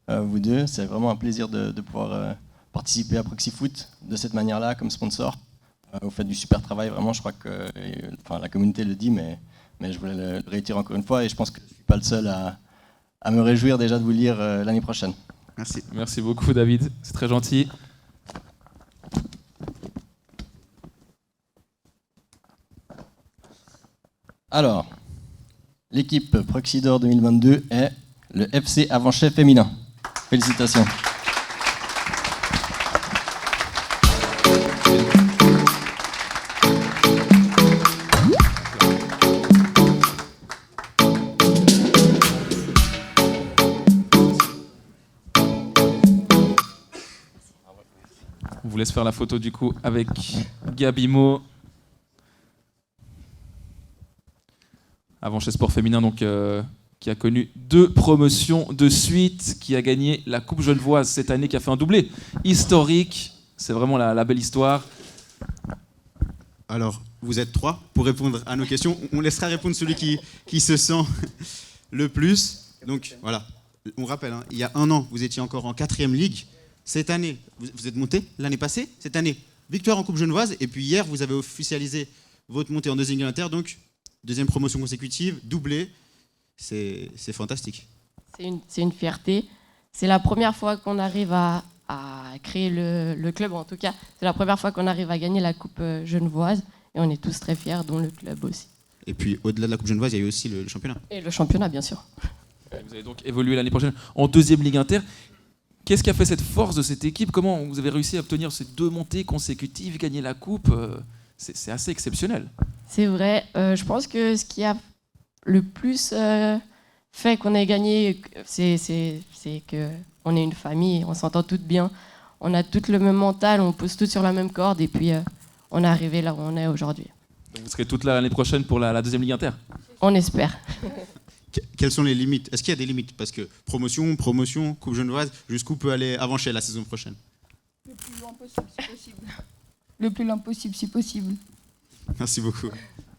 vous deux. C'est vraiment un plaisir de pouvoir participer à Proxyfoot de cette manière-là, comme sponsor. Vous faites du super travail, vraiment, je crois que la communauté le dit, mais je voulais le réitérer encore une fois, et je pense que je ne suis pas le seul à me réjouir déjà de vous lire l'année prochaine. Merci. Merci beaucoup David, c'est très gentil. Alors, l'équipe Proxydor 2022 est le FC Avanchais féminin. Félicitations. On vous laisse faire la photo du coup avec Gabimo. Avanchais Sport Féminin, donc, qui a connu 2 promotions de suite, qui a gagné la Coupe Genevoise cette année, qui a fait un doublé historique. C'est vraiment la belle histoire. Alors, vous êtes 3 pour répondre à nos questions. On laissera répondre celui qui se sent le plus. Donc voilà, on rappelle, il y a 1 an, vous étiez encore en 4e ligue. Cette année, vous êtes monté l'année passée. Cette année, victoire en Coupe Genevoise. Et puis hier, vous avez officialisé votre montée en 2e Ligue Inter. Donc, 2e promotion consécutive, doublé. C'est fantastique. C'est une fierté. C'est la première fois qu'on arrive à créer le club. En tout cas, c'est la première fois qu'on arrive à gagner la Coupe Genevoise. Et on est tous très fiers, dont le club aussi. Et puis, au-delà de la Coupe Genevoise, il y a eu aussi le championnat. Et le championnat, bien sûr. Vous allez donc évoluer l'année prochaine en 2e Ligue Inter. Qu'est-ce qui a fait cette force de cette équipe? Comment vous avez réussi à obtenir ces 2 montées consécutives, gagner la coupe? C'est assez exceptionnel. C'est vrai. Je pense que ce qui a le plus fait qu'on ait gagné, c'est qu'on est une famille, on s'entend toutes bien. On a toutes le même mental, on pose toutes sur la même corde et puis on est arrivé là où on est aujourd'hui. Vous serez toutes là l'année prochaine pour la 2e Ligue Inter? On espère. Quelles sont les limites? Est-ce qu'il y a des limites? Parce que promotion, Coupe Genevoise, jusqu'où peut aller Avanchais la saison prochaine? Le plus loin possible, si possible. Le plus loin possible, si possible. Merci beaucoup.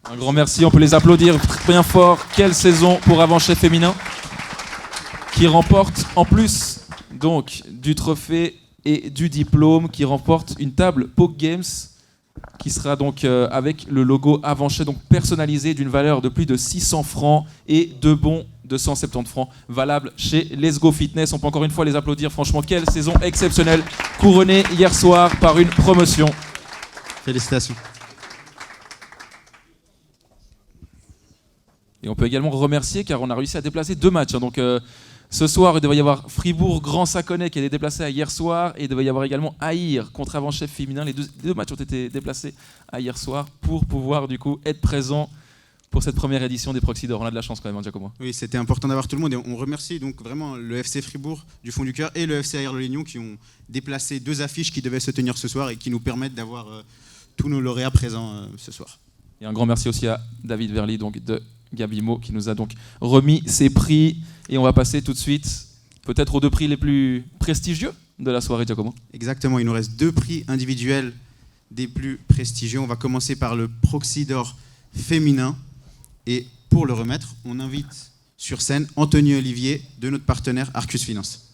Un grand merci, on peut les applaudir bien fort. Quelle saison pour Avanchef féminin qui remporte en plus donc du trophée et du diplôme, qui remporte une table Poke Games qui sera donc avec le logo Avanchef, donc personnalisé d'une valeur de plus de 600 francs et 2 bons de 170 francs valables chez Let's Go Fitness. On peut encore une fois les applaudir. Franchement, quelle saison exceptionnelle, couronnée hier soir par une promotion. Félicitations. Et on peut également remercier car on a réussi à déplacer 2 matchs. Donc ce soir, il devait y avoir Fribourg-Grand Saconnet qui est déplacé à hier soir, et il devait y avoir également Aïr contre Avanchef féminin. Les deux matchs ont été déplacés à hier soir pour pouvoir du coup être présents pour cette première édition des Proxy d'Or. On a de la chance quand même, hein, Giacomo. Oui, c'était important d'avoir tout le monde, et on remercie donc vraiment le FC Fribourg du fond du cœur et le FC Aïr-le-Lignon qui ont déplacé 2 affiches qui devaient se tenir ce soir et qui nous permettent d'avoir tous nos lauréats présents ce soir. Et un grand merci aussi à David Verly donc de Gabimo qui nous a donc remis ses prix. Et on va passer tout de suite peut-être aux 2 prix les plus prestigieux de la soirée, Giacomo. Exactement, il nous reste 2 prix individuels des plus prestigieux. On va commencer par le Proxy d'Or féminin. Et pour le remettre, on invite sur scène Anthony Olivier de notre partenaire Arcus Finance.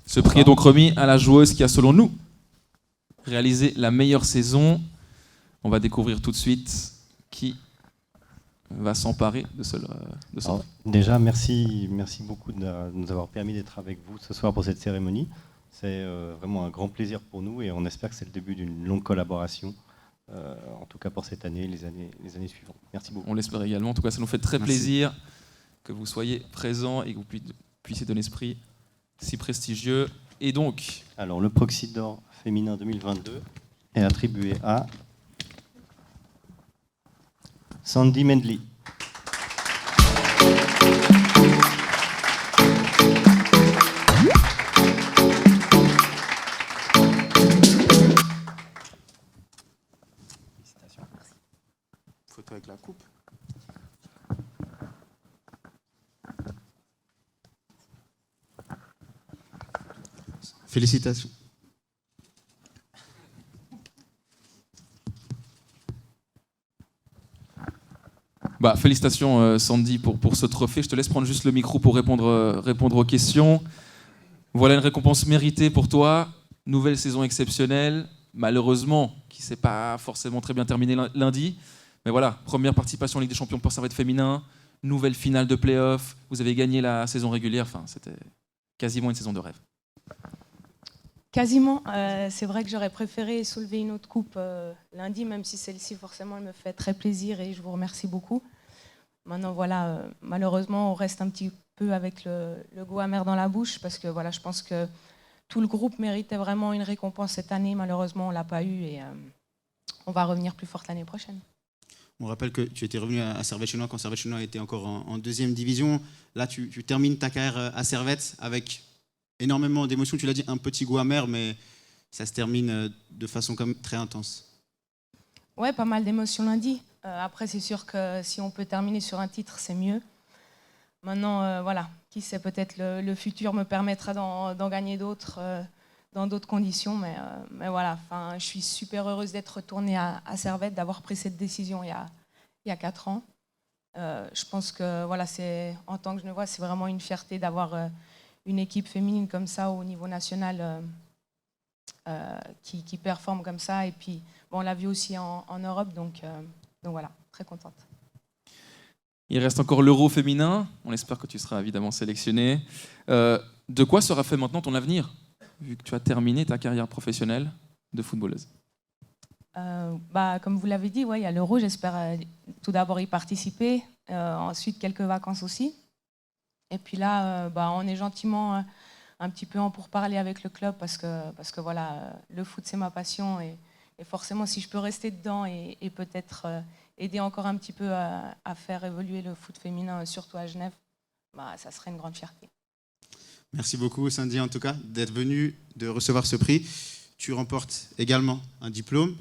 Ce prix est donc remis à la joueuse qui a, selon nous, réalisé la meilleure saison. On va découvrir tout de suite qui va s'emparer de ce prix. Déjà, merci beaucoup de nous avoir permis d'être avec vous ce soir pour cette cérémonie. C'est vraiment un grand plaisir pour nous et on espère que c'est le début d'une longue collaboration, en tout cas pour cette année et les années suivantes. Merci beaucoup. On l'espère également. En tout cas, ça nous fait très plaisir que vous soyez présents et que vous puissiez donner ce prix si prestigieux. Et donc, alors, le Proxy d'Or féminin 2022 est attribué à Sandy Mendley. Photo avec la coupe. Félicitations. Félicitations Sandy pour ce trophée. Je te laisse prendre juste le micro pour répondre aux questions. Voilà une récompense méritée pour toi. Nouvelle saison exceptionnelle, malheureusement, qui ne s'est pas forcément très bien terminée lundi. Mais voilà, première participation en Ligue des Champions pour Servette féminin, nouvelle finale de play-off. Vous avez gagné la saison régulière. Enfin, c'était quasiment une saison de rêve. Quasiment. C'est vrai que j'aurais préféré soulever une autre coupe lundi, même si celle-ci, forcément, elle me fait très plaisir et je vous remercie beaucoup. Maintenant, voilà, malheureusement, on reste un petit peu avec le goût amer dans la bouche parce que voilà, je pense que tout le groupe méritait vraiment une récompense cette année. Malheureusement, on ne l'a pas eu et on va revenir plus forte l'année prochaine. On rappelle que tu étais revenu à Servette Chenois quand Servette Chenois était encore en 2e division. Là, tu termines ta carrière à Servette avec énormément d'émotions. Tu l'as dit, un petit goût amer, mais ça se termine de façon comme très intense. Ouais, pas mal d'émotions lundi. Après, c'est sûr que si on peut terminer sur un titre, c'est mieux. Maintenant, voilà, qui sait, peut-être le futur me permettra d'en gagner d'autres dans d'autres conditions. Mais voilà, je suis super heureuse d'être retournée à Servette, d'avoir pris cette décision il y a 4 ans. Je pense que voilà, en tant que Genevois, c'est vraiment une fierté d'avoir une équipe féminine comme ça au niveau national qui performe comme ça. Et puis, on l'a vu aussi en Europe, donc voilà, très contente. Il reste encore l'Euro féminin. On espère que tu seras évidemment sélectionné. De quoi sera fait maintenant ton avenir, vu que tu as terminé ta carrière professionnelle de footballeuse? Comme vous l'avez dit, ouais, il y a l'Euro. J'espère tout d'abord y participer. Ensuite, quelques vacances aussi. Et puis là, on est gentiment un petit peu en pourparlers avec le club parce que voilà, le foot, c'est ma passion. Et forcément, si je peux rester dedans et peut-être aider encore un petit peu à faire évoluer le foot féminin, surtout à Genève, ça serait une grande fierté. Merci beaucoup, Sandy, en tout cas, d'être venue, de recevoir ce prix. Tu remportes également un diplôme.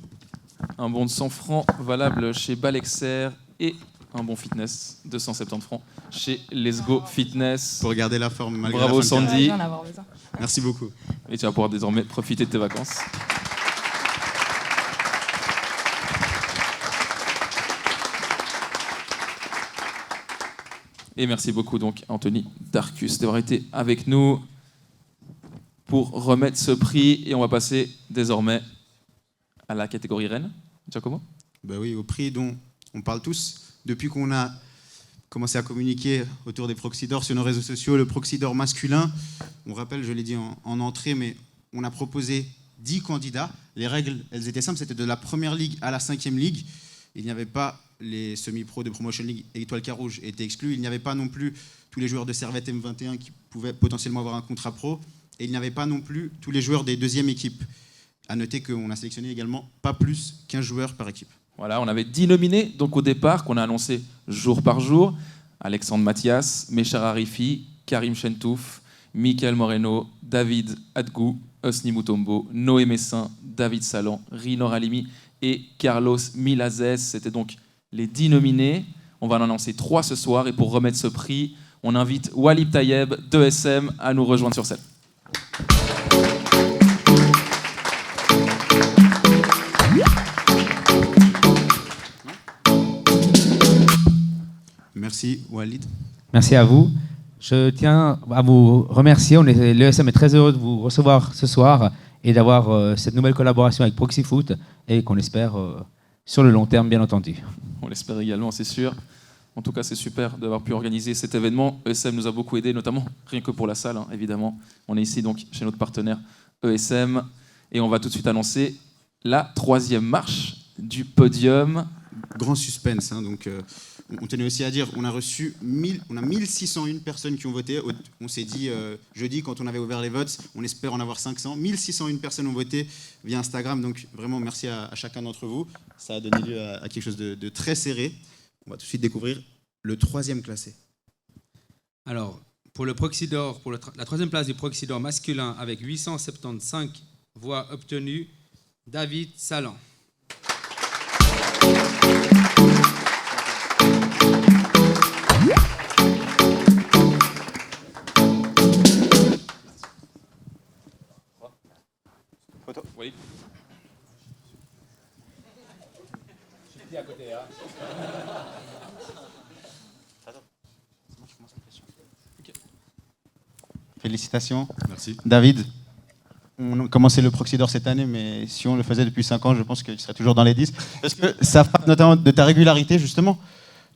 Un bon de 100 francs valable chez Balexer et un bon fitness, 270 francs chez Let's Go Fitness. Pour garder la forme malgré Bravo la fin de Sandy. carrière. Merci beaucoup. Et tu vas pouvoir désormais profiter de tes vacances. Et merci beaucoup donc Anthony Darcus d'avoir été avec nous pour remettre ce prix. Et on va passer désormais à la catégorie reine. Giacomo ? Ben oui, au prix dont on parle tous. Depuis qu'on a commencé à communiquer autour des Proxy d'Or sur nos réseaux sociaux, le Proxy d'Or masculin, on rappelle, je l'ai dit en entrée, mais on a proposé 10 candidats. Les règles, elles étaient simples, c'était de la première ligue à la 5e ligue. Il n'y avait pas les semi-pro de Promotion League et Étoile Carouge étaient exclus. Il n'y avait pas non plus tous les joueurs de Servette M21 qui pouvaient potentiellement avoir un contrat pro. Et il n'y avait pas non plus tous les joueurs des deuxièmes équipes. À noter qu'on a sélectionné également pas plus qu'1 joueur par équipe. Voilà, on avait 10 nominés donc au départ, qu'on a annoncé jour par jour. Alexandre Mathias, Méchar Arifi, Karim Chentouf, Michael Moreno, David Adgou, Osni Mutombo, Noé Messin, David Salan, Rino Halimi et Carlos Milazes. C'était donc les 10 nominés. On va en annoncer 3 ce soir. Et pour remettre ce prix, on invite Walid Tayeb de SM à nous rejoindre sur scène. Merci Walid. Merci à vous. Je tiens à vous remercier. L'ESM est très heureux de vous recevoir ce soir et d'avoir cette nouvelle collaboration avec Proxy Foot et qu'on espère sur le long terme, bien entendu. On l'espère également, c'est sûr. En tout cas, c'est super d'avoir pu organiser cet événement. ESM nous a beaucoup aidé, notamment rien que pour la salle, hein, évidemment. On est ici donc chez notre partenaire ESM et on va tout de suite annoncer la 3e marche du podium. Grand suspense, hein, donc on tenait aussi à dire, on a 1601 personnes qui ont voté. On s'est dit jeudi, quand on avait ouvert les votes, on espère en avoir 500. 1601 personnes ont voté via Instagram, donc vraiment merci à chacun d'entre vous. Ça a donné lieu à quelque chose de très serré. On va tout de suite découvrir le 3e classé. Alors, pour le Proxy d'Or, pour la 3e place du Proxy d'Or masculin, avec 875 voix obtenues, David Salan. Photo ? Oui. Je suis à côté, hein. Félicitations. Merci. David, on a commencé le Proxy d'Or cette année, mais si on le faisait depuis 5 ans, je pense qu'il serait toujours dans les 10. Parce que ça frappe notamment de ta régularité, justement.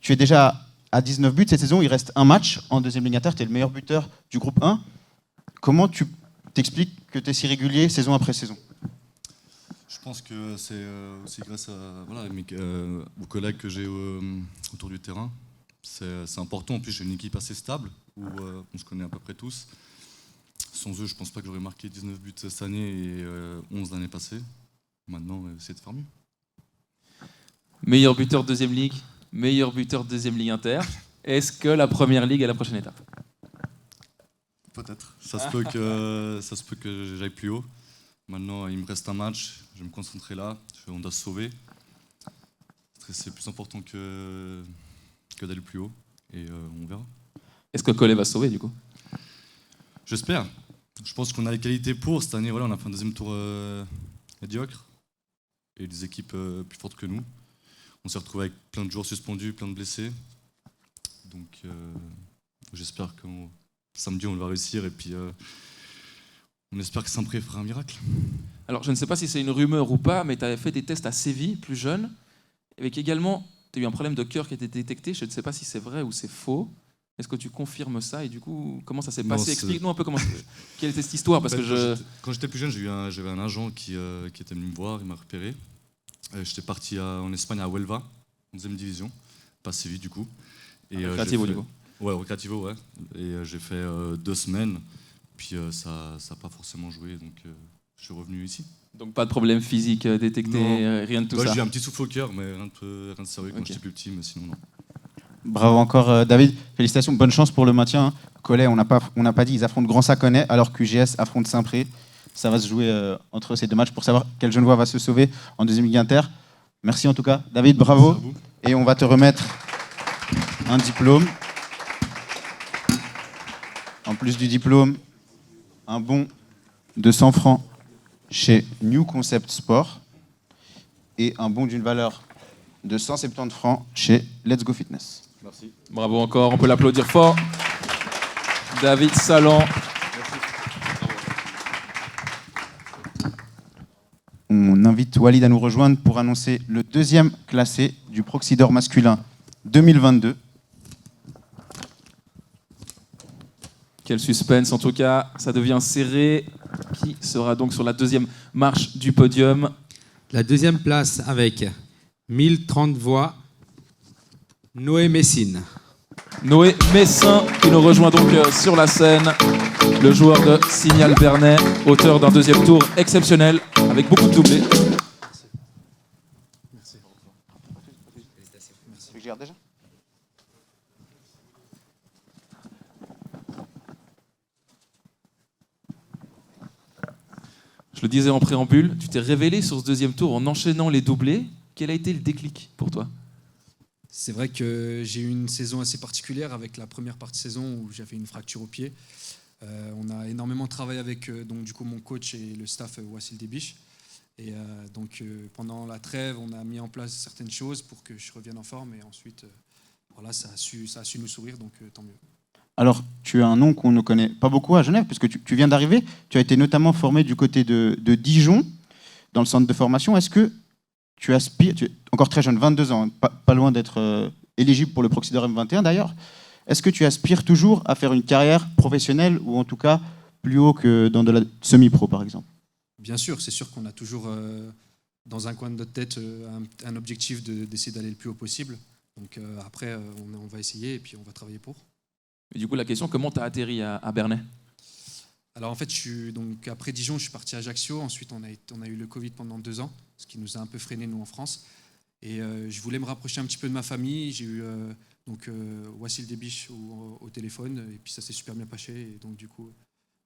Tu es déjà à 19 buts cette saison, il reste un match en 2e ligue inter, tu es le meilleur buteur du groupe 1. Comment tu t'expliques que tu es si régulier saison après saison? Je pense que c'est aussi grâce aux collègues que j'ai autour du terrain. C'est important. En plus, j'ai une équipe assez stable où on se connaît à peu près tous. Sans eux, je ne pense pas que j'aurais marqué 19 buts cette année et 11 l'année passée. Maintenant, essayer de faire mieux. Meilleur buteur de 2e ligue, meilleur buteur de 2e ligue inter. Est-ce que la première ligue est la prochaine étape? Peut-être. Ça se peut que j'aille plus haut. Maintenant, il me reste un match. Je vais me concentrer là. On doit se sauver. C'est plus important que d'aller plus haut. Et on verra. Est-ce que Collet va se sauver du coup? J'espère. Je pense qu'on a les qualités pour. Cette année, voilà, on a fait un 2e tour médiocre. Et des équipes plus fortes que nous. On s'est retrouvé avec plein de joueurs suspendus, plein de blessés. Donc j'espère que samedi on va réussir. Et puis on espère que Saint-Pré fera un miracle. Alors je ne sais pas si c'est une rumeur ou pas, mais tu avais fait des tests à Séville, plus jeune. Avec également, tu as eu un problème de cœur qui a été détecté. Je ne sais pas si c'est vrai ou c'est faux. Est-ce que tu confirmes ça? Et du coup, comment ça s'est passé? Explique-nous un peu quelle était cette histoire. Parce que quand j'étais plus jeune, j'avais un agent qui était venu me voir, il m'a repéré. J'étais parti en Espagne à Huelva, en 2e division, pas Séville du coup. Recreativo du coup. Ouais, Recreativo, ouais. Et j'ai fait 2 semaines, puis ça n'a pas forcément joué, donc je suis revenu ici. Donc pas de problème physique détecté, rien de tout ça? J'ai eu un petit souffle au cœur, mais rien de sérieux quand j'étais plus petit, mais sinon non. Bravo encore David, félicitations, bonne chance pour le maintien. Hein. Collet, on n'a pas dit, ils affrontent Grand Saconnet alors qu'UGS affronte Saint-Pré. Ça va se jouer entre ces 2 matchs pour savoir quel Genevois va se sauver en 2e ligue inter. Merci en tout cas. David, bravo. Et on va te remettre un diplôme. En plus du diplôme, un bon de 100 francs chez New Concept Sport et un bon d'une valeur de 170 francs chez Let's Go Fitness. Merci. Bravo encore, on peut l'applaudir fort. David Salan. On invite Walid à nous rejoindre pour annoncer le deuxième classé du Proxy d'Or masculin 2022. Quel suspense, en tout cas, ça devient serré. Qui sera donc sur la deuxième marche du podium? La deuxième place avec 1030 voix, Noé Messine. Noé Messin qui nous rejoint donc sur la scène, le joueur de Signal Bernay, auteur d'un deuxième tour exceptionnel avec beaucoup de doublés. Je le disais en préambule, tu t'es révélé sur ce deuxième tour en enchaînant les doublés. Quel a été le déclic pour toi? C'est vrai que j'ai eu une saison assez particulière avec la première partie de saison où j'avais une fracture au pied. On a énormément travaillé avec donc, du coup, mon coach et le staff Wassil Debiche. Et donc pendant la trêve, on a mis en place certaines choses pour que je revienne en forme. Et ensuite, voilà, ça a su nous sourire, donc tant mieux. Alors, tu as un nom qu'on ne connaît pas beaucoup à Genève, puisque tu viens d'arriver. Tu as été notamment formé du côté de Dijon, dans le centre de formation. Est-ce que tu aspires, tu es encore très jeune, 22 ans, pas loin d'être éligible pour le Proxy d'Or M21 d'ailleurs, est-ce que tu aspires toujours à faire une carrière professionnelle, ou en tout cas plus haut que dans de la semi-pro par exemple? Bien sûr, c'est sûr qu'on a toujours dans un coin de notre tête un objectif d'essayer d'aller le plus haut possible. Donc après, on va essayer et puis on va travailler pour. Et du coup, la question, comment tu as atterri à Bernay? Alors en fait, donc, après Dijon, je suis parti à Ajaccio. Ensuite, on a eu le Covid pendant 2 ans, ce qui nous a un peu freiné nous en France. Et je voulais me rapprocher un petit peu de ma famille. J'ai eu Wassil Debiche au téléphone et puis ça s'est super bien passé. Et donc du coup,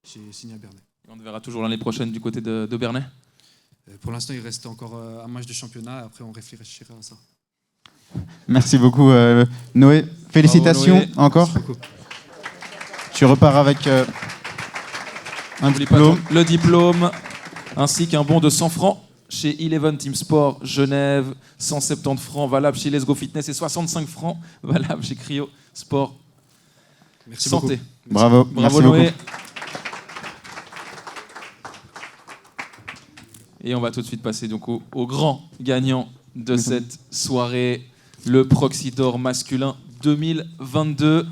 j'ai signé à Bernay. Et on te verra toujours l'année prochaine du côté de Bernay? Pour l'instant, il reste encore un match de championnat. Après, on réfléchira à ça. Merci beaucoup Noé. Félicitations. Bravo, Noé. Encore. Tu repars avec un diplôme. Le diplôme, ainsi qu'un bon de 100 francs chez Eleven Team Sport Genève, 170 francs valable chez Let's Go Fitness et 65 francs valable chez Cryo Sport Merci Santé. beaucoup. Bravo. Bravo Merci Noé. beaucoup. Et on va tout de suite passer donc au grand gagnant de cette soirée, le Proxy d'Or masculin 2022.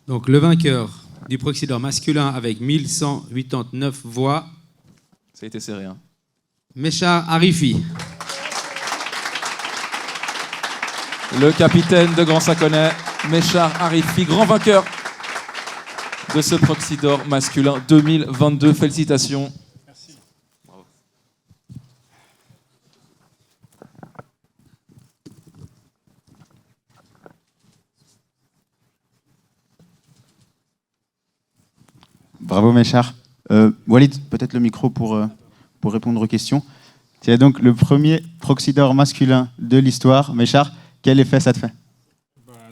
Donc le vainqueur du Proxy d'Or masculin avec 1189 voix. Ça a été serré. Hein. Méchar Arifi. Le capitaine de Grand Saconnet, Méchar Arifi, grand vainqueur de ce Proxy d'Or masculin 2022. Félicitations. Merci. Bravo. Bravo Méchar. Walid, peut-être le micro pour répondre aux questions. Tu es donc le premier Proxy d'Or masculin de l'histoire. Méchar, quel effet ça te fait?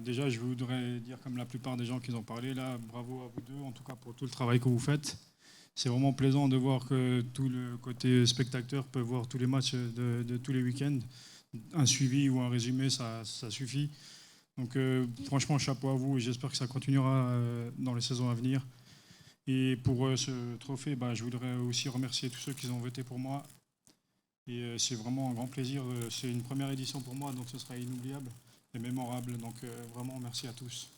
Déjà, je voudrais dire, comme la plupart des gens qui ont parlé, là, bravo à vous deux, en tout cas pour tout le travail que vous faites. C'est vraiment plaisant de voir que tout le côté spectateur peut voir tous les matchs de tous les week-ends. Un suivi ou un résumé, ça suffit. Donc franchement, chapeau à vous et j'espère que ça continuera dans les saisons à venir. Et pour ce trophée, je voudrais aussi remercier tous ceux qui ont voté pour moi. Et c'est vraiment un grand plaisir. C'est une première édition pour moi, donc ce sera inoubliable et mémorable. Donc vraiment, merci à tous.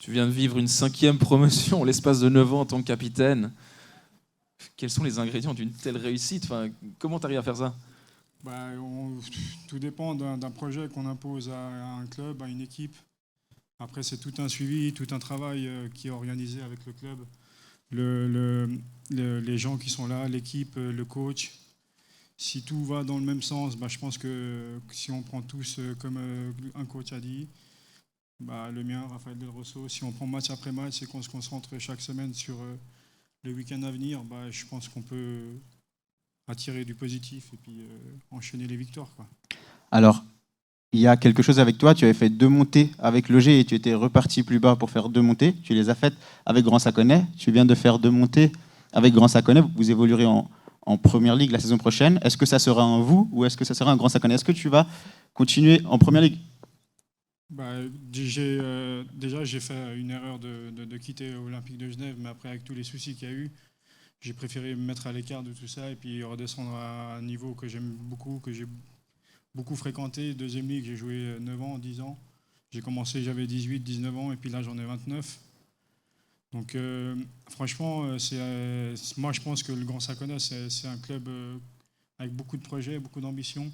Tu viens de vivre une 5e promotion en l'espace de 9 ans en tant que capitaine. Quels sont les ingrédients d'une telle réussite? Comment tu arrives à faire ça? Tout dépend d'un projet qu'on impose à un club, à une équipe. Après, c'est tout un suivi, tout un travail qui est organisé avec le club. Les gens qui sont là, l'équipe, le coach. Si tout va dans le même sens, je pense que si on prend tous, comme un coach a dit, le mien, Raphaël Del Rosso, si on prend match après match et qu'on se concentre chaque semaine sur le week-end à venir, je pense qu'on peut attirer du positif et puis enchaîner les victoires, quoi. Alors, il y a quelque chose avec toi. Tu avais fait 2 montées avec Logé et tu étais reparti plus bas pour faire 2 montées. Tu les as faites avec Grand Saconnet. Tu viens de faire 2 montées avec Grand Saconnet. Vous évoluerez en Première Ligue la saison prochaine. Est-ce que ça sera un vous ou est-ce que ça sera un Grand Saconnet? Est-ce que tu vas continuer en Première Ligue? Déjà, j'ai fait une erreur de quitter Olympique de Genève, mais après, avec tous les soucis qu'il y a eu, j'ai préféré me mettre à l'écart de tout ça et puis redescendre à un niveau que j'aime beaucoup, que j'ai beaucoup fréquenté. Deuxième ligue, j'ai joué 9 ans, 10 ans. J'ai commencé, j'avais 18, 19 ans et puis là, j'en ai 29. Donc, franchement, moi, je pense que le Grand Saconnet, c'est un club avec beaucoup de projets, beaucoup d'ambition.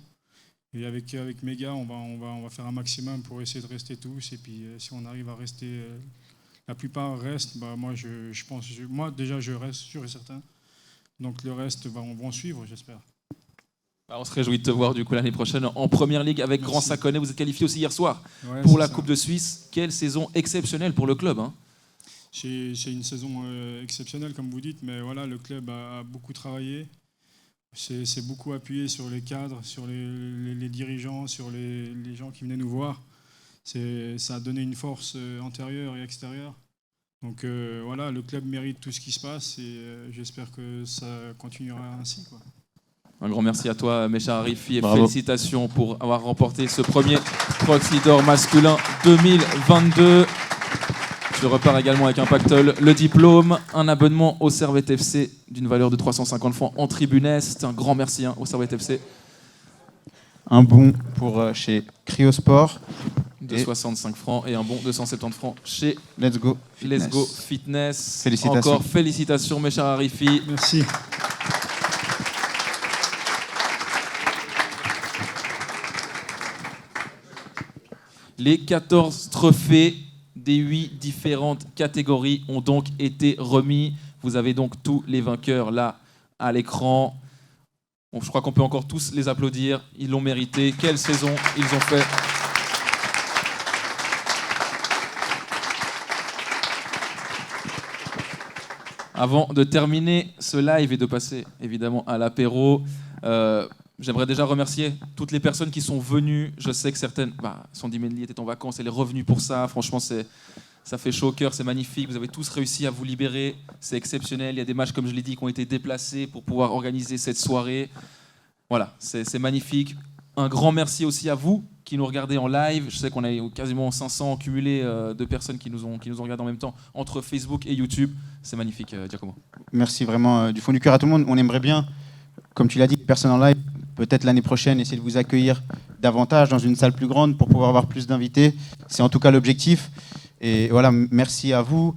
Et avec mes gars, on va faire un maximum pour essayer de rester tous. Et puis, si on arrive à rester, la plupart restent, moi, je pense, moi, déjà, je reste sûr et certain. Donc, le reste, on va en suivre, j'espère. On se réjouit de te voir du coup l'année prochaine en Première Ligue avec Grand Saconnet. Vous êtes qualifié aussi hier soir pour la Coupe de Suisse. Quelle saison exceptionnelle pour le club, hein. C'est une saison exceptionnelle, comme vous dites, mais voilà, le club a beaucoup travaillé. C'est beaucoup appuyé sur les cadres, sur les dirigeants, sur les gens qui venaient nous voir. Ça a donné une force antérieure et extérieure. Donc voilà, le club mérite tout ce qui se passe et j'espère que ça continuera ainsi, quoi. Un grand merci à toi, Méchar Arifi, et Bravo. félicitations pour avoir remporté ce premier Proxy d'Or masculin 2022. Tu repars également avec un pactole, le diplôme, un abonnement au Servette FC d'une valeur de 350 francs en tribune Est. Un grand merci au Servette FC. Un bon pour chez Cryosport. De 65 francs et un bon de 170 francs chez Let's Go Let's Go Fitness. Félicitations. Encore félicitations, Méchar Arifi. Merci. Les 14 trophées des 8 différentes catégories ont donc été remis. Vous avez donc tous les vainqueurs là à l'écran. Bon, je crois qu'on peut encore tous les applaudir. Ils l'ont mérité. Quelle saison ils ont fait. Avant de terminer ce live et de passer évidemment à l'apéro, j'aimerais déjà remercier toutes les personnes qui sont venues. Je sais que certaines, Sandy Mendy était en vacances, elle est revenue pour ça. Franchement, ça fait chaud au cœur, c'est magnifique. Vous avez tous réussi à vous libérer, c'est exceptionnel. Il y a des matchs, comme je l'ai dit, qui ont été déplacés pour pouvoir organiser cette soirée. Voilà, c'est magnifique. Un grand merci aussi à vous qui nous regardez en live. Je sais qu'on a quasiment 500 cumulés de personnes qui nous ont regardé en même temps entre Facebook et YouTube. C'est magnifique, Giacomo. Merci vraiment du fond du cœur à tout le monde. On aimerait bien, comme tu l'as dit, personne en live, peut-être l'année prochaine, essayer de vous accueillir davantage dans une salle plus grande pour pouvoir avoir plus d'invités. C'est en tout cas l'objectif. Et voilà, merci à vous.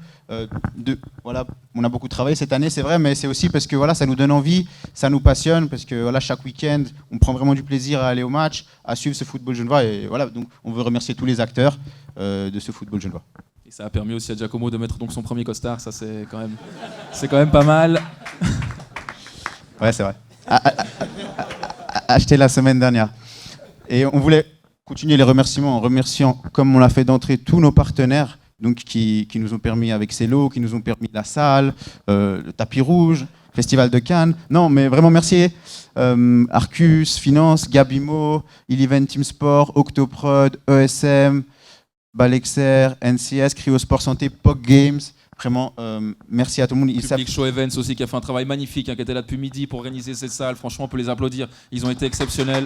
Voilà, on a beaucoup travaillé cette année, c'est vrai, mais c'est aussi parce que voilà, ça nous donne envie, ça nous passionne, parce que voilà, chaque week-end, on prend vraiment du plaisir à aller au match, à suivre ce football genevois. Et voilà, donc on veut remercier tous les acteurs de ce football genevois. Et ça a permis aussi à Giacomo de mettre donc son premier costard. Ça, c'est quand même pas mal. Ouais, c'est vrai. Acheté la semaine dernière. Et on voulait continuer les remerciements en remerciant, comme on l'a fait d'entrée, tous nos partenaires donc, qui nous ont permis avec Celo, qui nous ont permis la salle, le tapis rouge, Festival de Cannes. Non, mais vraiment merci. Arcus, Finance, Gabimo, Eleven Team Sport, Octoprod, ESM, Balexer, NCS, Cryosport Santé, POC Games. Vraiment, merci à tout le monde. Public Show Events aussi qui a fait un travail magnifique, qui était là depuis midi pour organiser cette salle. Franchement, on peut les applaudir. Ils ont été exceptionnels.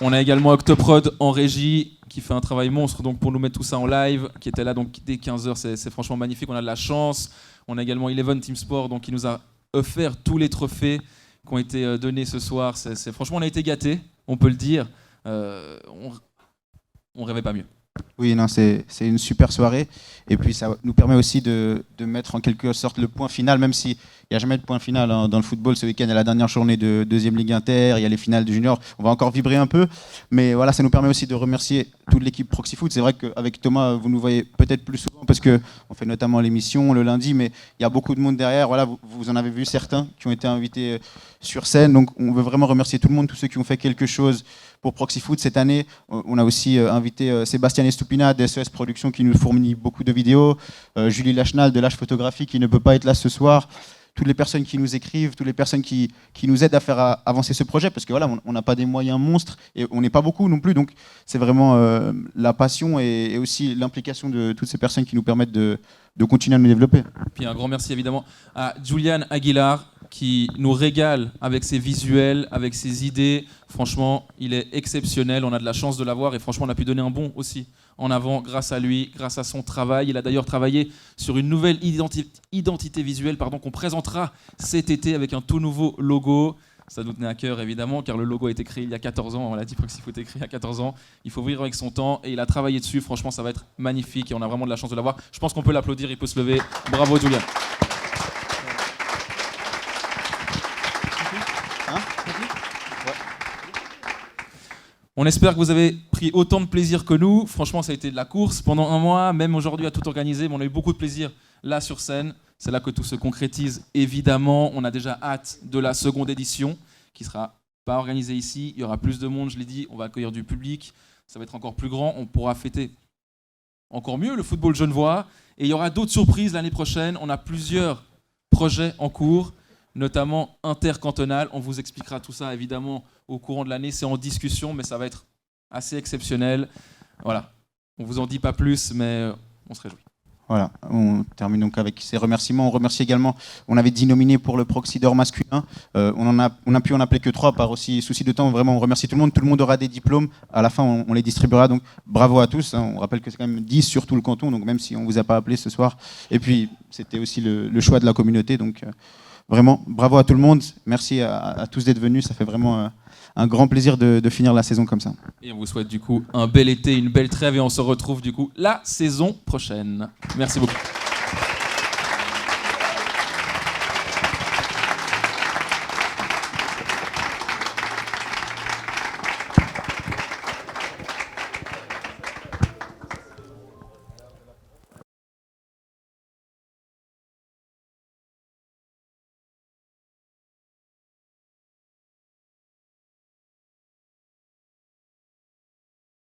On a également Octoprod en régie qui fait un travail monstre donc pour nous mettre tout ça en live, qui était là donc dès 15h. C'est franchement magnifique. On a de la chance. On a également Eleven Team Sport donc, qui nous a offert tous les trophées qui ont été donnés ce soir. Franchement, on a été gâtés, on peut le dire. On rêvait pas mieux. Oui, non, c'est une super soirée. Et puis ça nous permet aussi de mettre en quelque sorte le point final, même s'il n'y a jamais de point final hein, dans le football. Ce week-end, il y a la dernière journée de deuxième Ligue Inter, il y a les finales du junior. On va encore vibrer un peu. Mais voilà, ça nous permet aussi de remercier toute l'équipe Proxy Foot. C'est vrai qu'avec Thomas, vous nous voyez peut-être plus souvent parce qu'on fait notamment l'émission le lundi, mais il y a beaucoup de monde derrière. Voilà, vous en avez vu certains qui ont été invités sur scène. Donc on veut vraiment remercier tout le monde, tous ceux qui ont fait quelque chose pour Proxy Foot cette année. On a aussi invité Sébastien Estupina de SES Productions qui nous fournit beaucoup de vidéos, Julie Lachenal de L'Âge Photographie qui ne peut pas être là ce soir, toutes les personnes qui nous écrivent, toutes les personnes qui nous aident à faire avancer ce projet, parce que voilà, on n'a pas des moyens monstres et on n'est pas beaucoup non plus, donc c'est vraiment la passion et aussi l'implication de toutes ces personnes qui nous permettent de continuer à nous développer. Puis un grand merci évidemment à Julian Aguilar qui nous régale avec ses visuels, avec ses idées. Franchement, il est exceptionnel, on a de la chance de l'avoir et franchement on a pu donner un bond aussi en avant grâce à lui, grâce à son travail. Il a d'ailleurs travaillé sur une nouvelle identité visuelle qu'on présentera cet été avec un tout nouveau logo. Ça nous tenait à cœur évidemment car le logo a été créé il y a 14 ans, on l'a dit, Proxyfoot a été créé il y a 14 ans. Il faut vivre avec son temps et il a travaillé dessus, franchement ça va être magnifique et on a vraiment de la chance de l'avoir. Je pense qu'on peut l'applaudir, il peut se lever. Bravo Julian. On espère que vous avez pris autant de plaisir que nous. Franchement, ça a été de la course pendant un mois, même aujourd'hui à tout organiser, mais on a eu beaucoup de plaisir là sur scène. C'est là que tout se concrétise, évidemment. On a déjà hâte de la seconde édition, qui ne sera pas organisée ici. Il y aura plus de monde, je l'ai dit, on va accueillir du public. Ça va être encore plus grand, on pourra fêter encore mieux le football genevois. Et il y aura d'autres surprises l'année prochaine. On a plusieurs projets en cours, notamment intercantonal. On vous expliquera tout ça évidemment au courant de l'année. C'est en discussion, mais ça va être assez exceptionnel. Voilà, on vous en dit pas plus, mais on se réjouit. Voilà, on termine donc avec ces remerciements. On remercie également, on avait 10 nominés pour le Proxy d'Or masculin. On a pu en appeler que 3 par aussi souci de temps. Vraiment, on remercie tout le monde. Tout le monde aura des diplômes. À la fin, on les distribuera. Donc, bravo à tous. On rappelle que c'est quand même 10 sur tout le canton. Donc, même si on ne vous a pas appelé ce soir. Et puis, c'était aussi le choix de la communauté. Donc, vraiment, bravo à tout le monde. Merci à tous d'être venus. Ça fait vraiment un grand plaisir de finir la saison comme ça. Et on vous souhaite du coup un bel été, une belle trêve et on se retrouve du coup la saison prochaine. Merci beaucoup.